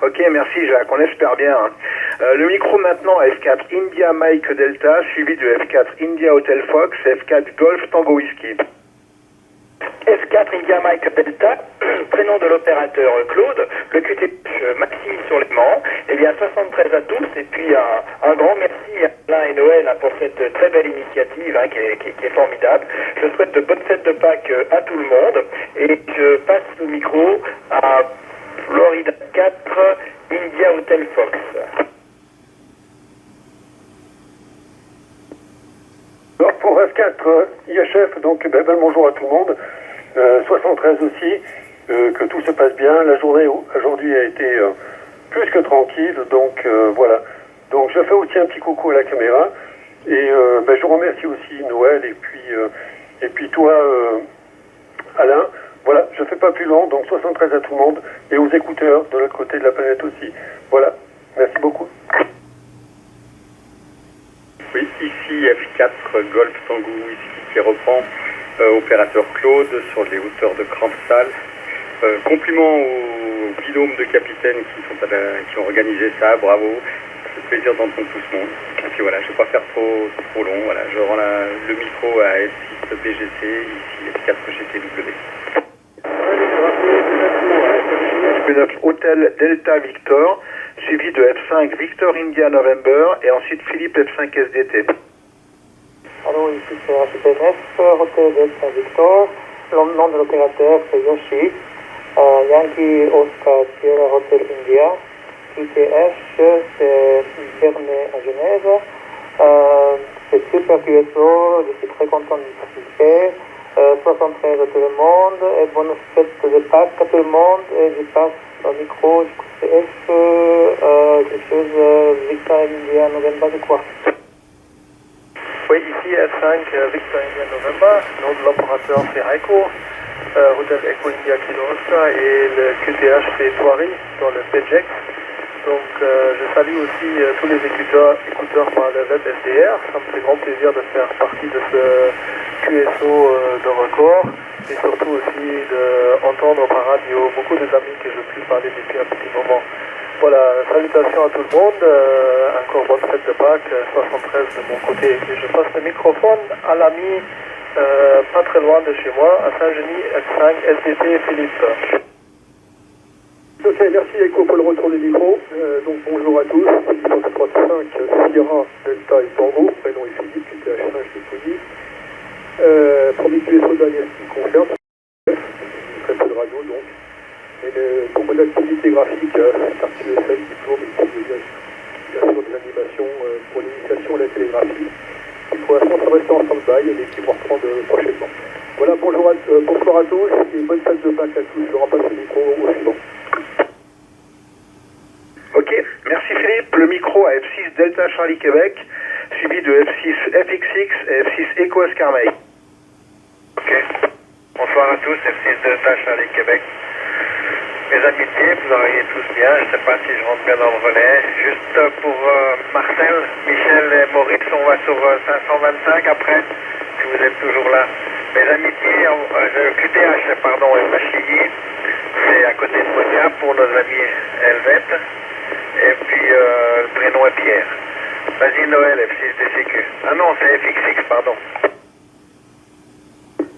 Ok, merci Jacques, on espère bien. Le micro maintenant à F4 India Mike Delta, suivi de F4 India Hotel Fox, F4 Golf Tango Whisky. F4 India Mike Delta, prénom de l'opérateur Claude, le QTH Maxime sur l'aimant, et bien 73 à tous, et puis un grand merci à Alain et Noël pour cette très belle initiative qui est formidable. Je souhaite de bonnes fêtes de Pâques à tout le monde, et je passe le micro à Florida 4 India Hotel Fox. Alors pour F4 IHF, donc bonjour à tout le monde, 73 aussi, que tout se passe bien. La journée aujourd'hui a été plus que tranquille, donc voilà. Donc je fais aussi un petit coucou à la caméra et je remercie aussi Noël et puis toi Alain. Voilà, je fais pas plus long, donc 73 à tout le monde et aux écouteurs de l'autre côté de la planète aussi. Voilà, merci beaucoup. Oui, ici F4 Golf Tango Whisky qui reprend opérateur Claude sur les hauteurs de Crampsal. Compliments aux binômes de capitaines qui ont organisé ça, bravo. C'est plaisir d'entendre tout ce monde. Et puis voilà, je ne vais pas faire trop long. Voilà, je rends le micro à F6 BGC, ici F4 GTW. F9 Hôtel Delta Victor, suivi de F5 Victor India November et ensuite Philippe F5 SDT. Alors ici c'est HPNF, Hôtel Delta Victor, le nom de l'opérateur c'est Yoshi, Yankee Oscar Sierra Hotel India, QTH c'est Bernay à Genève, c'est super QSO, je suis très content d'y participer. 73 à tout le monde et bonne fête de Pâques à tout le monde et je passe au micro du QCF quelque chose Victor India November de quoi. Oui, ici F5 Victor India November, nom de l'opérateur c'est Raiko. Hotel Echo India Kilo Oscar et le QTH fait Thoiry dans le PEJEX. Donc je salue aussi tous les écouteurs par le web SDR. Ça me fait grand plaisir de faire partie de ce QSO de record et surtout aussi d'entendre par radio beaucoup de amis que je puis parler depuis un petit moment. Voilà, salutations à tout le monde, encore bonne fête de Pâques, 73 de mon côté. Et je passe le microphone à l'ami pas très loin de chez moi, à Saint-Genis, F5, SDT Philippe. Ok, merci Echo pour le retour du micro. Donc bonjour à tous, ici dans 435 Sierra, Delta et Tango, prénom est Philippe, QTH5 de Pouilly. Premier QSO d'Agnès qui me concerne, très peu de radio donc. Et pour mon activité graphique, carte QSL, diplôme et puis bien sûr des animations pour l'initiation à la télégraphie. Et pour l'instant, ça reste en stand-by, mais qui vont reprendre prochainement. Voilà, bonsoir à tous et bonne fête de Pâques à tous. Je repasse le micro au suivant. Ok, merci Philippe. Le micro à F6 Delta Charlie Québec, suivi de F6 FXX et F6 Echo Oscar Mike. Ok, bonsoir à tous, F6 Delta Charlie Québec. Mes amitiés, vous auriez tous bien, je ne sais pas si je rentre bien dans le relais. Juste pour Marcel, Michel et Maurice, on va sur 525 après, si vous êtes toujours là. Mes amitiés, QTH, pardon, et Machilly, c'est à côté de Monia pour nos amis Helvète. Et puis le prénom est Pierre. Vas-y Noël, F6DCQ. Ah non, c'est FXX, pardon.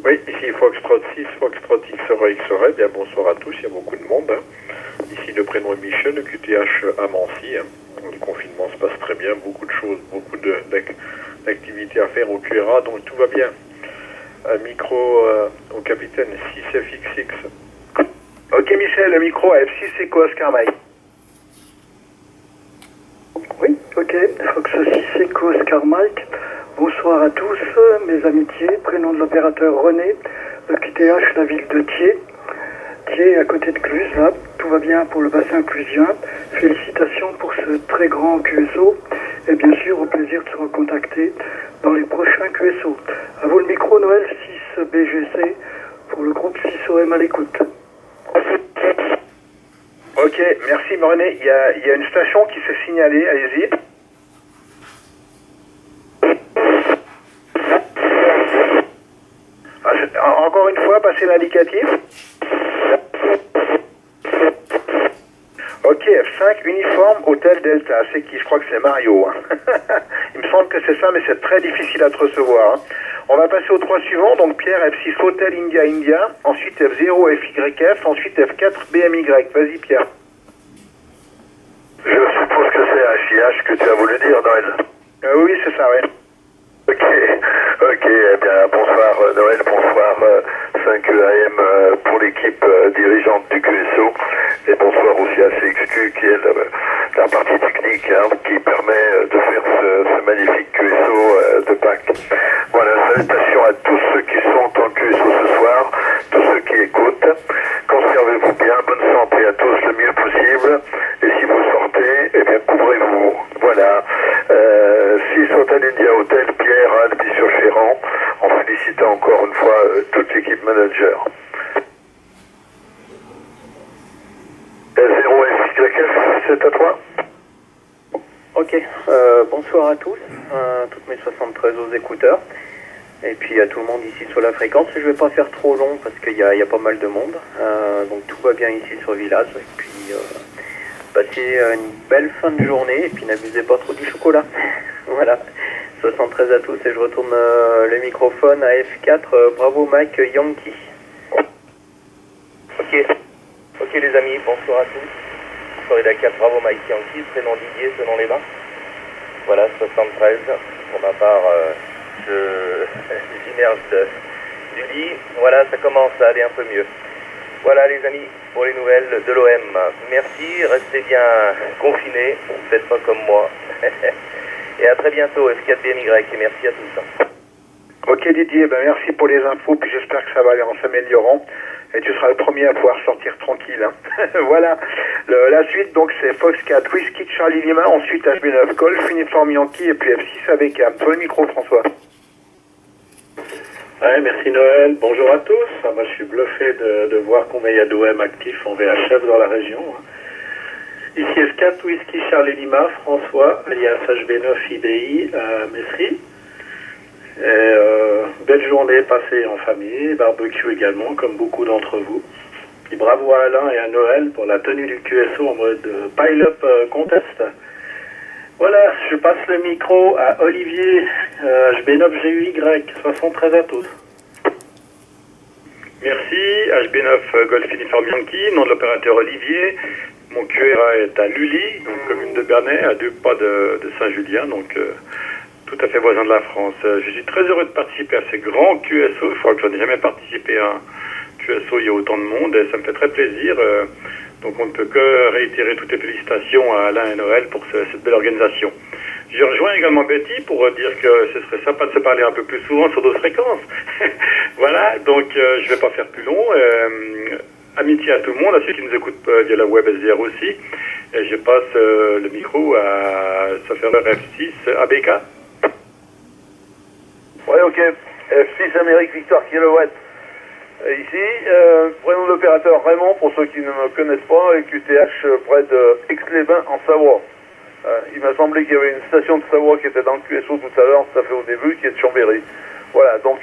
Oui, ici Foxtrot 6, Foxtrot XRE, XRE, bien bonsoir à tous, il y a beaucoup de monde. Ici le prénom est Michel, le QTH à Mancy. Le confinement se passe très bien, beaucoup de choses, beaucoup d'activités à faire au QRA, donc tout va bien. Un micro au capitaine 6FXX. Ok Michel, le micro à F6 Echo Oscar Mike. Oui, ok, Fox 6 Echo Oscar Mike. Bonsoir à tous, mes amitiés, prénom de l'opérateur René, le QTH, la ville de Thiers. Thiers à côté de Cluse, là, tout va bien pour le bassin clusien. Félicitations pour ce très grand QSO et bien sûr au plaisir de se recontacter dans les prochains QSO. À vous le micro Noël 6 BGC pour le groupe 6OM à l'écoute. Ok, merci René. Il y a une station qui s'est signalée, allez-y. Encore une fois, passez l'indicatif. Ok, F5, uniforme, hôtel Delta. C'est qui? Je crois que c'est Mario. Hein. Il me semble que c'est ça, mais c'est très difficile à te recevoir. Hein. On va passer aux trois suivants. Donc Pierre, F6, hôtel India India. Ensuite F0, FYF. Ensuite F4, BMY. Vas-y Pierre. Je suppose que c'est HIH que tu as voulu dire, Noël. Oui, c'est ça, oui. Ok, eh bien bonsoir Noël, bonsoir 5EAM pour l'équipe dirigeante du QSO et bonsoir aussi à CXQ qui est la partie technique qui permet de faire ce magnifique QSO de Pâques. Voilà, salutations à tous ceux qui sont en QSO ce soir, tous ceux qui écoutent. Conservez-vous bien, bonne santé à tous le mieux possible et si vous sortez, eh bien couvrez-vous. Voilà, 6 Hôtel India Hôtel, Pierre, Albi sur Chéran, en félicitant encore une fois toute l'équipe manager. 0FYF, c'est à toi. Ok, bonsoir à tous, toutes mes 73 aux écouteurs, et puis à tout le monde ici sur la fréquence. Je vais pas faire trop long parce qu'il y a pas mal de monde, donc tout va bien ici sur Village, et puis passez une belle fin de journée, et puis n'abusez pas trop du chocolat. Voilà, 73 à tous, et je retourne le microphone à F4, bravo Mike Yankee. Ok les amis, bonsoir à tous. Florida 4, bravo Mike Yankee, prénom Didier, selon les bains. Voilà, 73. Pour ma part, j'immerge du lit. Voilà, ça commence à aller un peu mieux. Voilà les amis, pour les nouvelles de l'OM. Merci, restez bien confinés, faites pas comme moi. Et à très bientôt, F4BMY, et merci à tous. Ok Didier, ben merci pour les infos, puis j'espère que ça va aller en s'améliorant. Et tu seras le premier à pouvoir sortir tranquille. Hein. Voilà. La suite, donc, c'est Fox 4, Whisky Charlie Lima, ensuite HB9 Golf, Uniform Yankee, et puis F6 avec Sur le micro, François. Ouais, merci Noël. Bonjour à tous. Moi, je suis bluffé de voir combien il y a d'OM actifs en VHF dans la région. Ici S4 Whisky Charlie Lima, François, alias HB9 IBI à Messry. Belle journée passée en famille, barbecue également, comme beaucoup d'entre vous. Et bravo à Alain et à Noël pour la tenue du QSO en mode pile-up contest. Voilà, je passe le micro à Olivier, HB9GUY, 73 à tous. Merci, HB9 Golf Uniform Yankee, nom de l'opérateur Olivier. Mon QRA est à Lully, donc commune de Bernay, à 2 pas de Saint-Julien, donc tout à fait voisin de la France. Je suis très heureux de participer à ces grands QSO. Je crois que je n'ai jamais participé à un QSO, il y a autant de monde, et ça me fait très plaisir. Donc on ne peut que réitérer toutes les félicitations à Alain et Noël pour cette belle organisation. Je rejoins également Betty pour dire que ce serait sympa de se parler un peu plus souvent sur d'autres fréquences. Voilà, donc je ne vais pas faire plus long. Amitié à tout le monde, à ceux qui nous écoutent via la web SDR aussi. Et je passe le micro à Saferler F6 ABK. Ouais, ok. F6 Amérique Victoire Kilowatt. Ici, prénom de l'opérateur Raymond, pour ceux qui ne me connaissent pas, et QTH près de Aix-les-Bains en Savoie. Il m'a semblé qu'il y avait une station de Savoie qui était dans le QSO tout à l'heure, tout à fait au début, qui est de Chambéry. Voilà, donc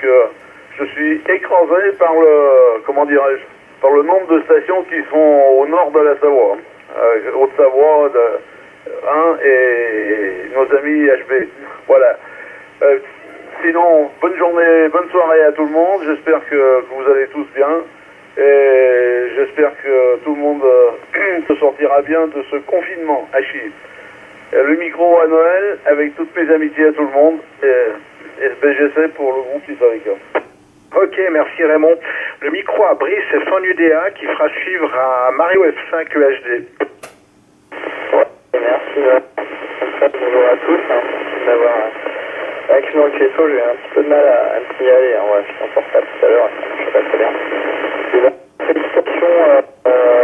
je suis écrasé par le, comment dirais-je, par le nombre de stations qui sont au nord de la Savoie. Haute-Savoie, et nos amis HB. Voilà. Sinon, bonne journée, bonne soirée à tout le monde. J'espère que vous allez tous bien. Et j'espère que tout le monde se sortira bien de ce confinement à chier. Le micro à Noël, avec toutes mes amitiés à tout le monde. Et SBGC pour le groupe Historica. Ok, merci Raymond. Le micro à Brice F1 UDA qui fera suivre à Mario F5 UHD. Merci. Bonjour à tous. Merci d'avoir accueilli le QSO. J'ai eu un petit peu de mal à me signaler. Ouais, je suis en portable tout à l'heure. Je sais pas très bien. Félicitations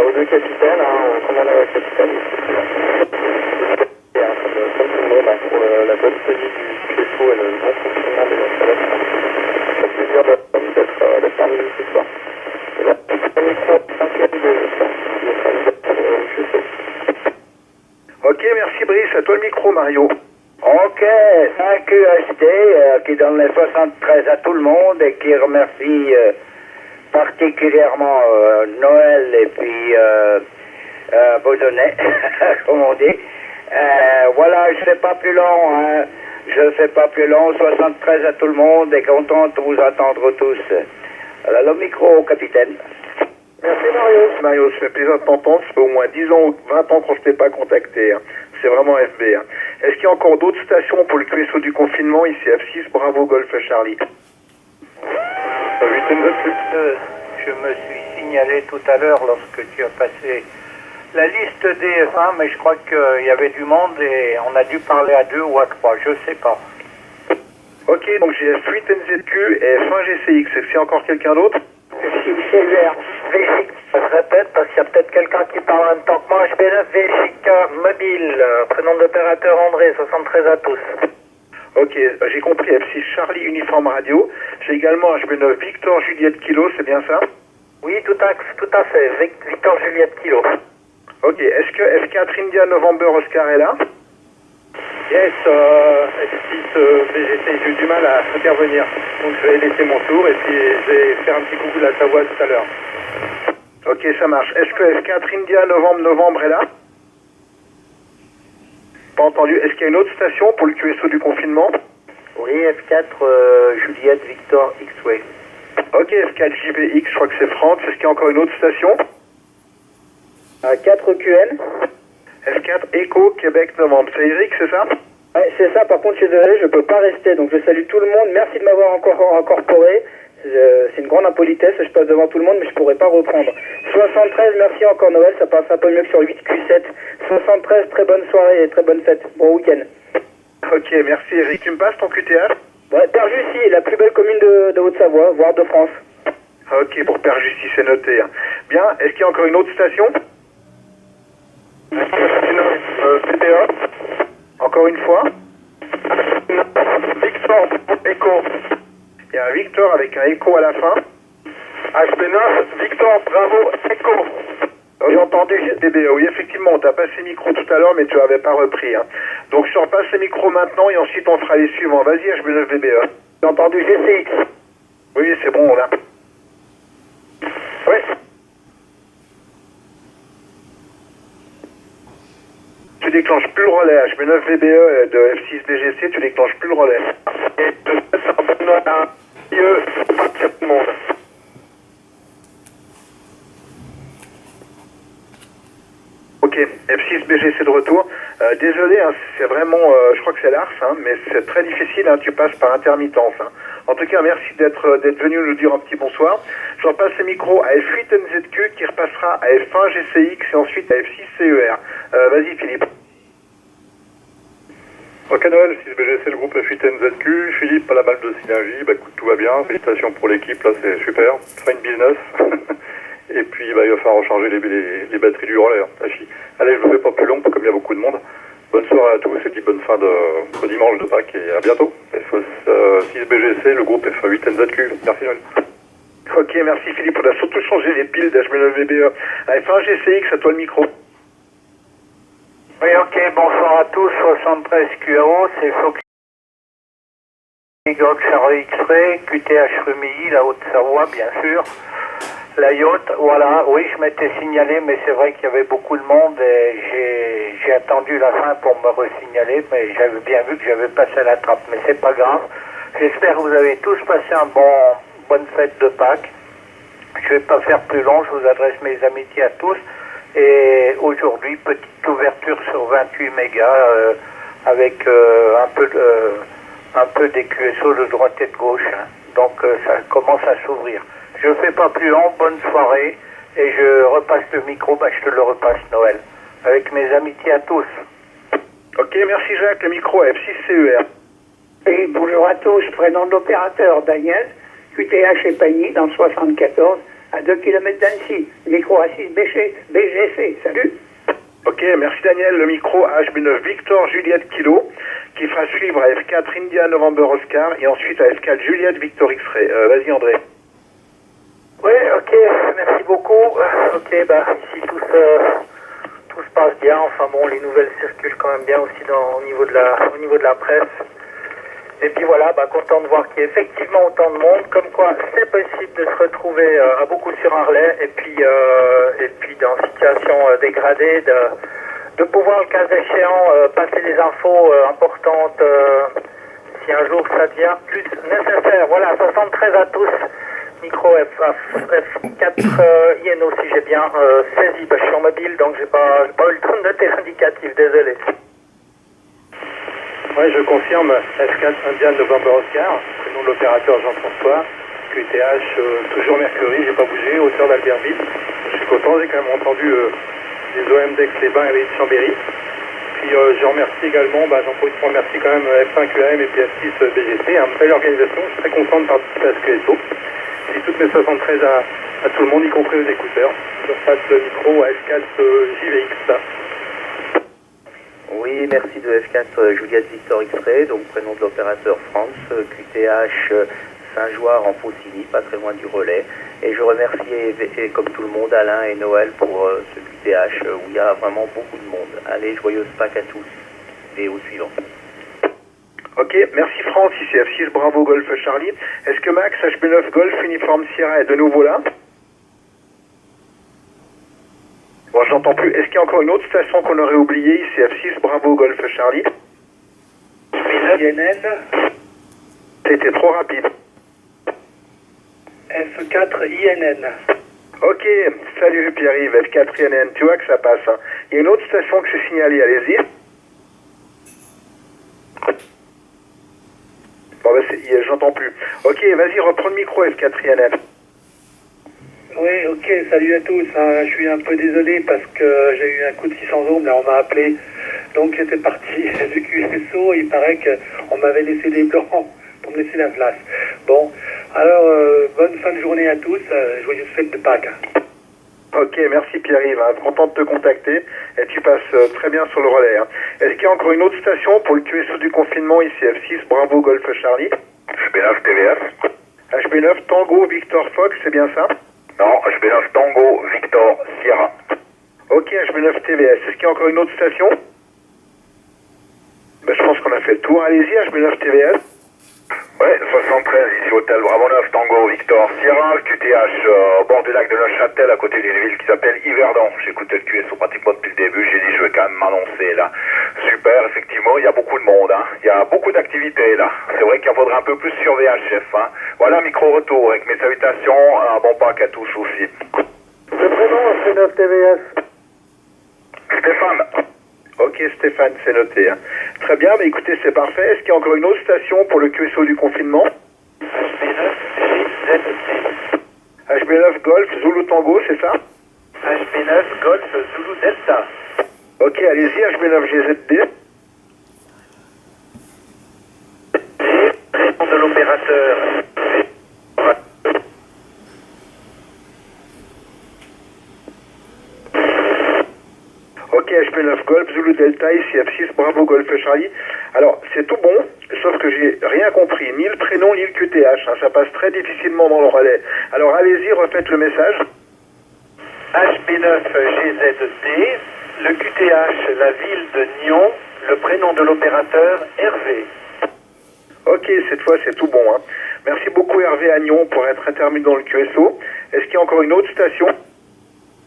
aux deux capitaines, au commandant et au capitaine. Comme tout le monde, pour la bonne tenue du QSO et le bon fonctionnement des installations. Ça fait plaisir d'être parmi nous ce soir. Et là, le micro 5e Ok, merci Brice. À toi le micro, Mario. Ok, 5 UHD qui donne les 73 à tout le monde et qui remercie particulièrement Noël et puis Baudonnet, comme on dit. Voilà, je fais pas plus long, je fais pas plus long, 73 à tout le monde et content de vous attendre tous. Alors, le micro, capitaine. Merci Mario. Mario, ça fait plaisir de t'entendre. Ça fait au moins 10 ans ou 20 ans qu'on ne s'était pas contacté. C'est vraiment FB. Est-ce qu'il y a encore d'autres stations pour le QSO du confinement? Ici F6, bravo Golf Charlie. Je me suis signalé tout à l'heure lorsque tu as passé la liste des F1, mais je crois qu'il y avait du monde et on a dû parler à 2 ou à 3, je sais pas. Ok, donc j'ai F8 NZQ et F1 GCX. Est-ce qu'il y a encore quelqu'un d'autre? V-Chic, je répète parce qu'il y a peut-être quelqu'un qui parle en même temps que moi. HB9 V-Chic mobile, prénom d'opérateur André, 73 à tous. Ok, j'ai compris, F6 Charlie Uniforme Radio. J'ai également HB9 Victor Juliette Kilo, c'est bien ça? Oui, tout à fait, Victor Juliette Kilo. Ok, est-ce que F4 India November Oscar est là? Yes, F6 VGC, j'ai eu du mal à intervenir. Donc je vais laisser mon tour et puis je vais faire un petit coucou de la Savoie tout à l'heure. Ok, ça marche. Est-ce que F4 India Novembre est là? Pas entendu. Est-ce qu'il y a une autre station pour le QSO du confinement? Oui, F4 Juliette Victor X-Way. Ok, F4 JBX, je crois que c'est France. Est-ce qu'il y a encore une autre station? 4 QN. F4 Echo Québec Novembre. C'est Eric, c'est ça? Ouais, c'est ça. Par contre, je suis désolé, je peux pas rester. Donc, je salue tout le monde. Merci de m'avoir encore incorporé. C'est une grande impolitesse. Je passe devant tout le monde, mais je pourrais pas reprendre. 73, merci encore Noël. Ça passe un peu mieux que sur 8 Q7. 73, très bonne soirée et très bonne fête. Bon week-end. Ok, merci Eric. Tu me passes ton QTH? Ouais, Père-Justy, la plus belle commune de Haute-Savoie, voire de France. Ok, pour Père-Justy, c'est noté. Bien, est-ce qu'il y a encore une autre station? PPA. Encore une fois. Victor Echo. Il y a un Victor avec un écho à la fin. HB9, Victor, bravo, Echo. J'ai entendu DBE. Oui, effectivement, on t'a passé le micro tout à l'heure, mais tu n'avais pas repris. Hein. Donc, je repasse le micro maintenant et ensuite on fera les suivants. Vas-y, HB9 DBE. J'ai entendu GCX. Oui, c'est bon, on a. Oui. Tu déclenches plus le relais. HB9 VBE de F6 BGC, tu déclenches plus le relais. Et je souhaite un bon Noël à tout le monde. Ok, F6 BGC de retour. Désolé, hein, c'est vraiment, je crois que c'est l'ARS, hein, mais c'est très difficile, hein, tu passes par intermittence. Hein. En tout cas, merci d'être venu nous dire un petit bonsoir. Je repasse le micro à F8 NZQ qui repassera à F1 GCX et ensuite à F6 CER. Vas-y Philippe. Ok Noël, 6BGC, le groupe F8 NZQ. Philippe, pas la balle de synergie, bah écoute, tout va bien. Félicitations pour l'équipe, là c'est super. Fine business. Et puis bah, il va falloir recharger les batteries du relais. Hein. Allez, je ne fais pas plus long comme il y a beaucoup de monde. Bonne soirée à tous et puis bonne fin de dimanche de Pâques et à bientôt. F6BGC, le groupe F8 NZQ. Merci Noël. Ok, merci Philippe. On a surtout changé les piles d'HB9 VBE. À F1 GCX, à toi le micro. Oui, ok, bonsoir à tous, 73 QAO, c'est Fox Golf Charlie X-Ray, QTH Rumilly, la Haute-Savoie, bien sûr. La yacht, voilà, oui, je m'étais signalé, mais c'est vrai qu'il y avait beaucoup de monde et j'ai attendu la fin pour me resignaler, mais j'avais bien vu que j'avais passé la trappe, mais c'est pas grave. J'espère que vous avez tous passé bonne fête de Pâques. Je vais pas faire plus long, je vous adresse mes amitiés à tous. Et aujourd'hui, petite ouverture sur 28 mégas avec un peu des QSO de droite et de gauche. Hein. Donc ça commence à s'ouvrir. Je fais pas plus long, bonne soirée. Et je repasse le micro, je te le repasse Noël. Avec mes amitiés à tous. Ok, merci Jacques, le micro à F6 CER. Et bonjour à tous, prénom de l'opérateur Daniel, QTH et Pagny dans le 74. À 2 km d'Annecy, micro à 6 BGC, salut. Ok, merci Daniel, le micro à HB9 Victor Juliette Kilo, qui fera suivre à F4 India November Oscar et ensuite à F4 Juliette Victor X-Ray. Vas-y André. Oui, ok, merci beaucoup. Ok, ici tout se passe bien, enfin bon, les nouvelles circulent quand même bien aussi au niveau de la presse. Et puis voilà, content de voir qu'il y a effectivement autant de monde, comme quoi c'est possible de se retrouver à beaucoup sur un relais, et puis dans situation dégradée, de pouvoir, le cas échéant, passer des infos importantes si un jour ça devient plus nécessaire. Voilà, 73 à tous, micro F4 INO si j'ai bien saisi. Je suis en mobile, donc j'ai pas eu le temps de noter l'indicatif, désolé. Oui, je confirme, F4 Indian November Oscar, nom de l'opérateur Jean-François, QTH, toujours Mercury, j'ai pas bougé, hauteur d'Albertville. Je suis content, j'ai quand même entendu les OM d'Aix-les-Bains et les de Chambéry. Puis je remercie également, j'en profite pour remercier quand même F5 QAM et puis F6 BGC, une belle organisation, je suis très content de participer à ce QSO. Et toutes mes 73 à tout le monde, y compris aux écouteurs. Je repasse le micro à F4 JVX. Oui, merci de F4 Juliette Victor X-Ray, donc prénom de l'opérateur France, QTH Saint-Joire en Faucilly, pas très loin du relais. Et je remercie, comme tout le monde, Alain et Noël pour ce QTH où il y a vraiment beaucoup de monde. Allez, joyeuse Pâques à tous. Et au suivant. Ok, merci France, ici F6 Bravo Golf Charlie. Est-ce que Max HB9 Golf Uniforme Sierra est de nouveau là? Bon, je n'entends plus. Est-ce qu'il y a encore une autre station qu'on aurait oubliée ici F6 Bravo Golf Charlie? INN. C'était trop rapide. F4 INN. Ok, salut Pierre-Yves, F4 INN, tu vois que ça passe. Hein. Il y a une autre station que j'ai signalée, allez-y. Bon, j'entends plus. Ok, vas-y, reprends le micro F4 INN. Oui, ok, salut à tous. Hein. Je suis un peu désolé parce que j'ai eu un coup de 600 ohms, là on m'a appelé. Donc j'étais parti du QSO, il paraît qu'on m'avait laissé des blancs pour me laisser la place. Bon, alors bonne fin de journée à tous, joyeuse fête de Pâques. Ok, merci Pierre-Yves, hein. Content de te contacter et tu passes très bien sur le relais. Hein. Est-ce qu'il y a encore une autre station pour le QSO du confinement ici F6 Bravo Golf Charlie? HB9 TVS. HB9 Tango Victor Fox, c'est bien ça? Non, HB9 Tango Victor Sierra. Ok, HB9 TVS. Est-ce qu'il y a encore une autre station? Ben, je pense qu'on a fait le tour. Allez-y, HB9 TVS. Ouais, 73, ici Hôtel Bravo 9 Tango Victor Sierra, QTH au bord du lac de Neuchâtel, à côté d'une ville qui s'appelle Yverdon. J'ai écouté le QSO pratiquement depuis le début, j'ai dit je vais quand même m'annoncer là. Super, effectivement, il y a beaucoup de monde, hein. Il y a beaucoup d'activités là. C'est vrai qu'il en faudrait un peu plus sur VHF, hein. Voilà, micro-retour avec mes salutations, un bon pack à tous aussi. Le prénom HB9 TVS. Stéphane. Ok Stéphane, c'est noté. Hein. Très bien, mais écoutez, c'est parfait. Est-ce qu'il y a encore une autre station pour le QSO du confinement? HB9 Golf Zulu Tango, c'est ça? HB9 Golf Zulu Delta. Ok, allez-y, HB9 GZD. Réponse de l'opérateur. Ok, HB9 Golf, Zulu Delta, ici F6, Bravo Golf Charlie. Alors, c'est tout bon, sauf que j'ai rien compris, ni le prénom, ni le QTH. Hein, ça passe très difficilement dans le relais. Alors, allez-y, refaites le message. HB9 GZD, le QTH, la ville de Nyon, le prénom de l'opérateur, Hervé. Ok, cette fois, c'est tout bon. Hein. Merci beaucoup, Hervé Agnon, pour être intervenu dans le QSO. Est-ce qu'il y a encore une autre station?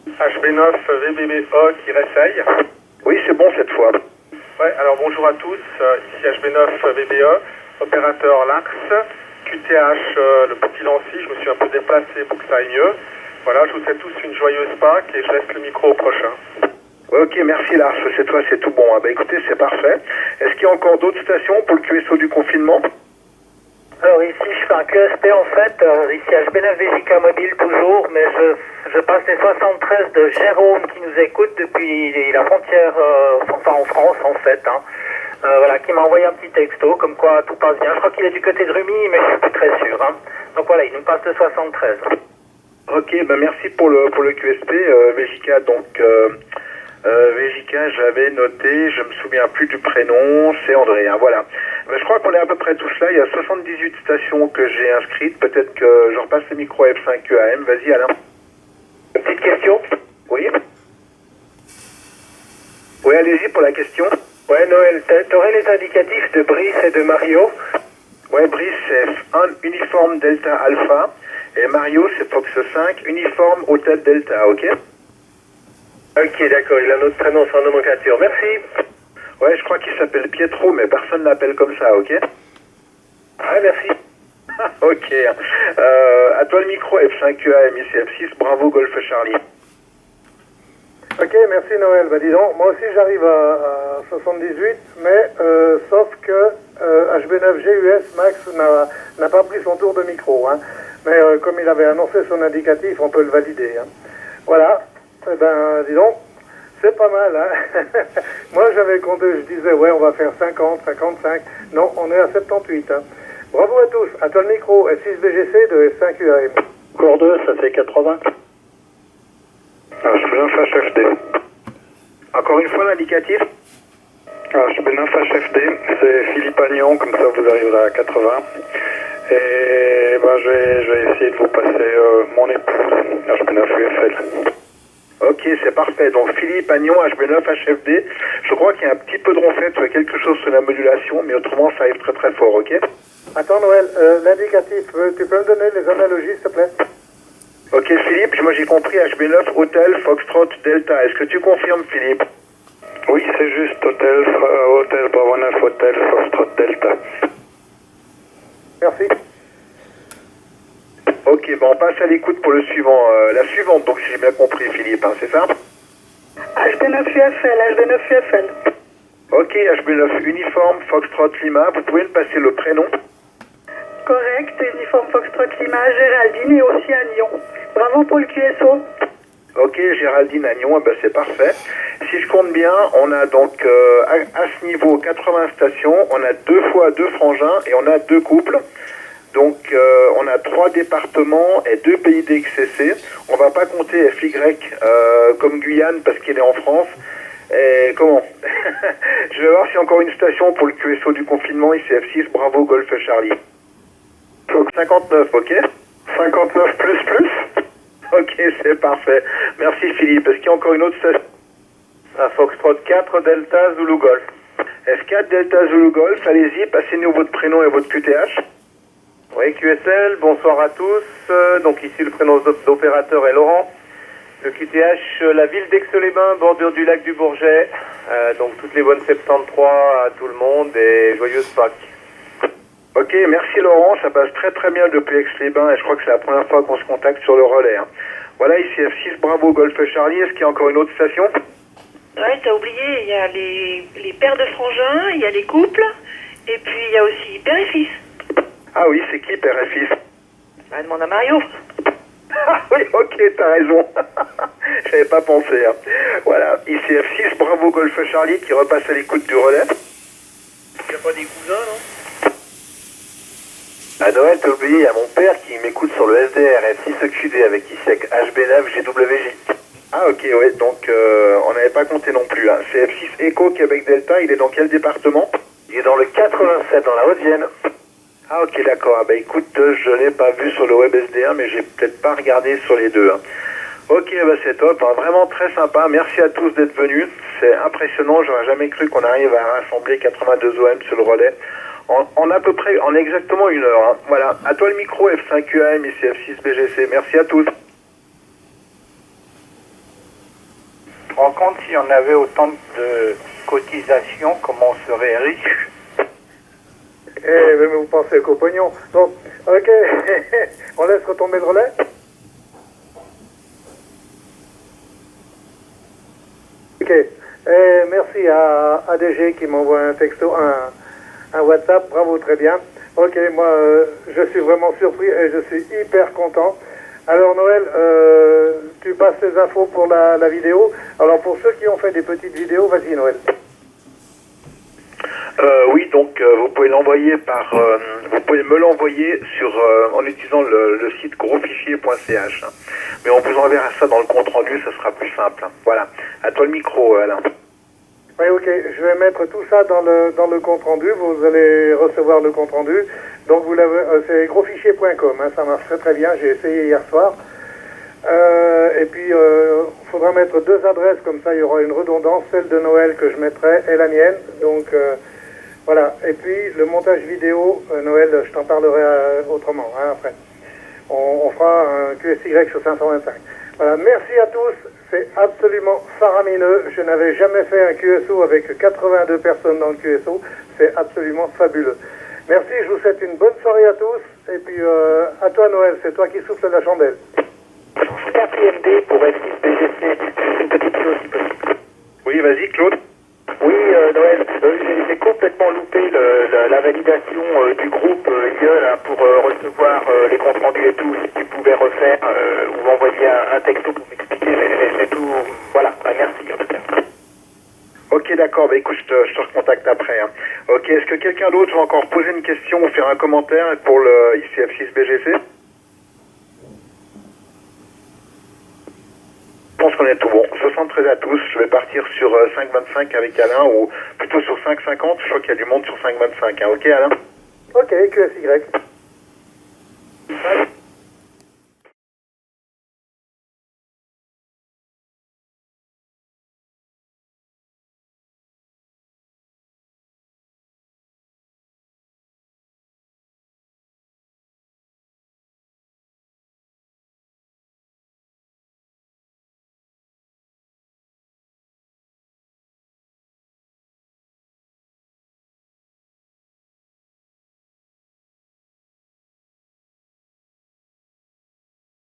HB9 VBBO qui réessaye. Oui, c'est bon cette fois. Ouais, alors bonjour à tous, ici HB9 VBE, opérateur Lynx, QTH le petit Lancy, je me suis un peu déplacé pour que ça aille mieux. Voilà, je vous souhaite tous une joyeuse Pâques et je laisse le micro au prochain. Ok, merci Lars, cette fois c'est tout bon. Hein. Bah écoutez, c'est parfait. Est-ce qu'il y a encore d'autres stations pour le QSO du confinement? Alors ici je fais un QSP en fait, ici HB9 VJK Mobile toujours, mais je passe les 73 de Jérôme qui nous écoute depuis la frontière, enfin en France en fait, hein. Voilà, qui m'a envoyé un petit texto comme quoi tout passe bien. Je crois qu'il est du côté de Rumi, mais je suis plus très sûr. Hein. Donc voilà, il nous passe le 73. Ok, ben merci pour le QSP, VJK. Donc VJK, j'avais noté, je me souviens plus du prénom, c'est André. Hein, voilà. Ben, je crois qu'on est à peu près tous là. Il y a 78 stations que j'ai inscrites. Peut-être que je repasse le micro F5EAM. Vas-y, Alain. Une petite question? Oui. Oui, allez-y pour la question. Ouais, Noël, t'aurais les indicatifs de Brice et de Mario? Ouais, Brice, c'est un uniforme Delta Alpha. Et Mario, c'est Fox 5, uniforme Hôtel Delta, ok? Ok, d'accord, il a notre prénom sans nomenclature. Merci. Ouais, je crois qu'il s'appelle Pietro, mais personne ne l'appelle comme ça, ok? Ouais, merci. Ok. À toi le micro, F5EAM, ici F6, Bravo Golf Charlie. Ok, merci Noël. Bah dis donc, moi aussi j'arrive à 78, mais sauf que HB9 GUS Max n'a pas pris son tour de micro. Hein. Mais comme il avait annoncé son indicatif, on peut le valider. Hein. Voilà. Eh ben, dis donc, c'est pas mal. Hein. Moi j'avais compté, je disais, ouais, on va faire 50, 55. Non, on est à 78. Hein. Bravo à tous. À toi le micro, F6VGC de F5UAM. Cours 2, ça fait 80. HB9 HFD. Encore une fois l'indicatif. HB9 HFD, c'est Philippe Agnon, comme ça vous arriverez à 80. Et ben, je vais essayer de vous passer mon épouse, HB9 UFL. Ok, c'est parfait. Donc Philippe Agnon, HB9 HFD. Je crois qu'il y a un petit peu de ronflette, quelque chose sur la modulation, mais autrement ça arrive très très fort, ok? Attends Noël, l'indicatif, tu peux me donner les analogies s'il te plaît? Ok Philippe, moi j'ai compris HB9, Hôtel, Foxtrot, Delta. Est-ce que tu confirmes Philippe? Oui, c'est juste Hôtel, Bravo 9, Hôtel, Foxtrot, Delta. Merci. Ok, bon on passe à l'écoute pour le suivant. La suivante, donc si j'ai bien compris Philippe, hein, c'est ça? HB9 UFL, HB9 UFL. Ok, HB9 Uniforme, Foxtrot, Lima. Vous pouvez me passer le prénom? Correct, uniforme Foxtrot Lima, Géraldine et aussi à Lyon. Bravo pour le QSO. Ok, Géraldine Agnon, ben c'est parfait. Si je compte bien, on a donc à ce niveau 80 stations, on a 2 fois 2 frangins et on a 2 couples. Donc on a 3 départements et 2 pays d'XCC. On va pas compter FY comme Guyane parce qu'il est en France. Et comment? Je vais voir s'il y a encore une station pour le QSO du confinement, ici F6, Bravo Golf Charlie. Fox 59, ok. 59 plus plus. Ok, c'est parfait. Merci Philippe. Est-ce qu'il y a encore une autre station? Un Foxtrot 4 Delta Zulu Golf. F4 Delta Zulu Golf, allez-y, passez-nous votre prénom et votre QTH. Oui, QSL, bonsoir à tous. Donc ici le prénom d'opérateur est Laurent. Le QTH, la ville d'Aix-les-Bains, bordure du lac du Bourget. Donc toutes les bonnes 73 à tout le monde et joyeuses Pâques. Ok, merci Laurent, ça passe très très bien depuis Aix-les-Bains et je crois que c'est la première fois qu'on se contacte sur le relais. Hein. Voilà, ici F6 Bravo Golf Charlie, est-ce qu'il y a encore une autre station? Ouais, t'as oublié, il y a les pères de frangins, il y a les couples, et puis il y a aussi père et fils. Ah oui, c'est qui père et fils? Bah, demande à Mario. Ah oui, ok, t'as raison. J'avais pas pensé. Hein. Voilà, ici F6 Bravo Golf Charlie qui repasse à l'écoute du relais. Il n'y a pas des cousins, non? À Noël, t'as oublié, il y a mon père qui m'écoute sur le SDR F6EQD avec ISEC HB9GWJ. Ah ok, ouais, donc on n'avait pas compté non plus. Hein. C'est F6 Echo Québec Delta, il est dans quel département? Il est dans le 87, dans la Haute-Vienne. Ah ok, d'accord. Ah, bah écoute, je l'ai pas vu sur le web SDR, mais j'ai peut-être pas regardé sur les deux. Hein. Ok, bah c'est top, hein. Vraiment très sympa. Merci à tous d'être venus. C'est impressionnant, j'aurais jamais cru qu'on arrive à rassembler 82 OM sur le relais. En à peu près, en exactement une heure. Hein. Voilà, à toi le micro F5UAM, ici F6 BGC. Merci à tous. Tu te rends compte si on avait autant de cotisations, comment on serait riche? Eh, mais vous pensez qu'au pognon. Donc, ok, on laisse retomber le relais. Ok, et merci à ADG qui m'envoie un texto, un WhatsApp, bravo, très bien. Ok, moi, je suis vraiment surpris et je suis hyper content. Alors Noël, tu passes les infos pour la vidéo. Alors pour ceux qui ont fait des petites vidéos, vas-y Noël. Oui, donc vous pouvez l'envoyer par, vous pouvez me l'envoyer sur en utilisant le site grosfichier.ch. Hein. Mais on vous enverra ça dans le compte rendu, ça sera plus simple. Hein. Voilà. À toi le micro, Alain. Oui, ok. Je vais mettre tout ça dans le compte rendu. Vous allez recevoir le compte rendu. Donc vous l'avez, c'est grosfichier.com. Hein, ça marche très très bien. J'ai essayé hier soir. Et puis il faudra mettre deux adresses, comme ça il y aura une redondance, celle de Noël que je mettrai et la mienne. Donc voilà. Et puis le montage vidéo, Noël, je t'en parlerai autrement hein, après. On fera un QSY sur 525. Voilà. Merci à tous. C'est absolument faramineux. Je n'avais jamais fait un QSO avec 82 personnes dans le QSO. C'est absolument fabuleux. Merci, je vous souhaite une bonne soirée à tous. Et puis à toi Noël, c'est toi qui souffles la chandelle. 4IMD pour F6 BGC, une petite chose si possible. Oui, vas-y Claude. Oui, Noël, j'ai complètement loupé la validation du groupe IE là, pour recevoir les comptes rendus et tout. Si tu pouvais refaire ou envoyer un texto pour m'expliquer, c'est tout. Voilà, merci en tout cas. Ok, d'accord, bah écoute, je te recontacte après. Hein. Ok, est-ce que quelqu'un d'autre va encore poser une question ou faire un commentaire pour le ICF6 BGC? Je pense qu'on est tout bon. 73 à tous. Je vais partir sur 5,25 avec Alain ou plutôt sur 5,50. Je crois qu'il y a du monde sur 5,25. Hein. Ok, Alain? Ok, QSY.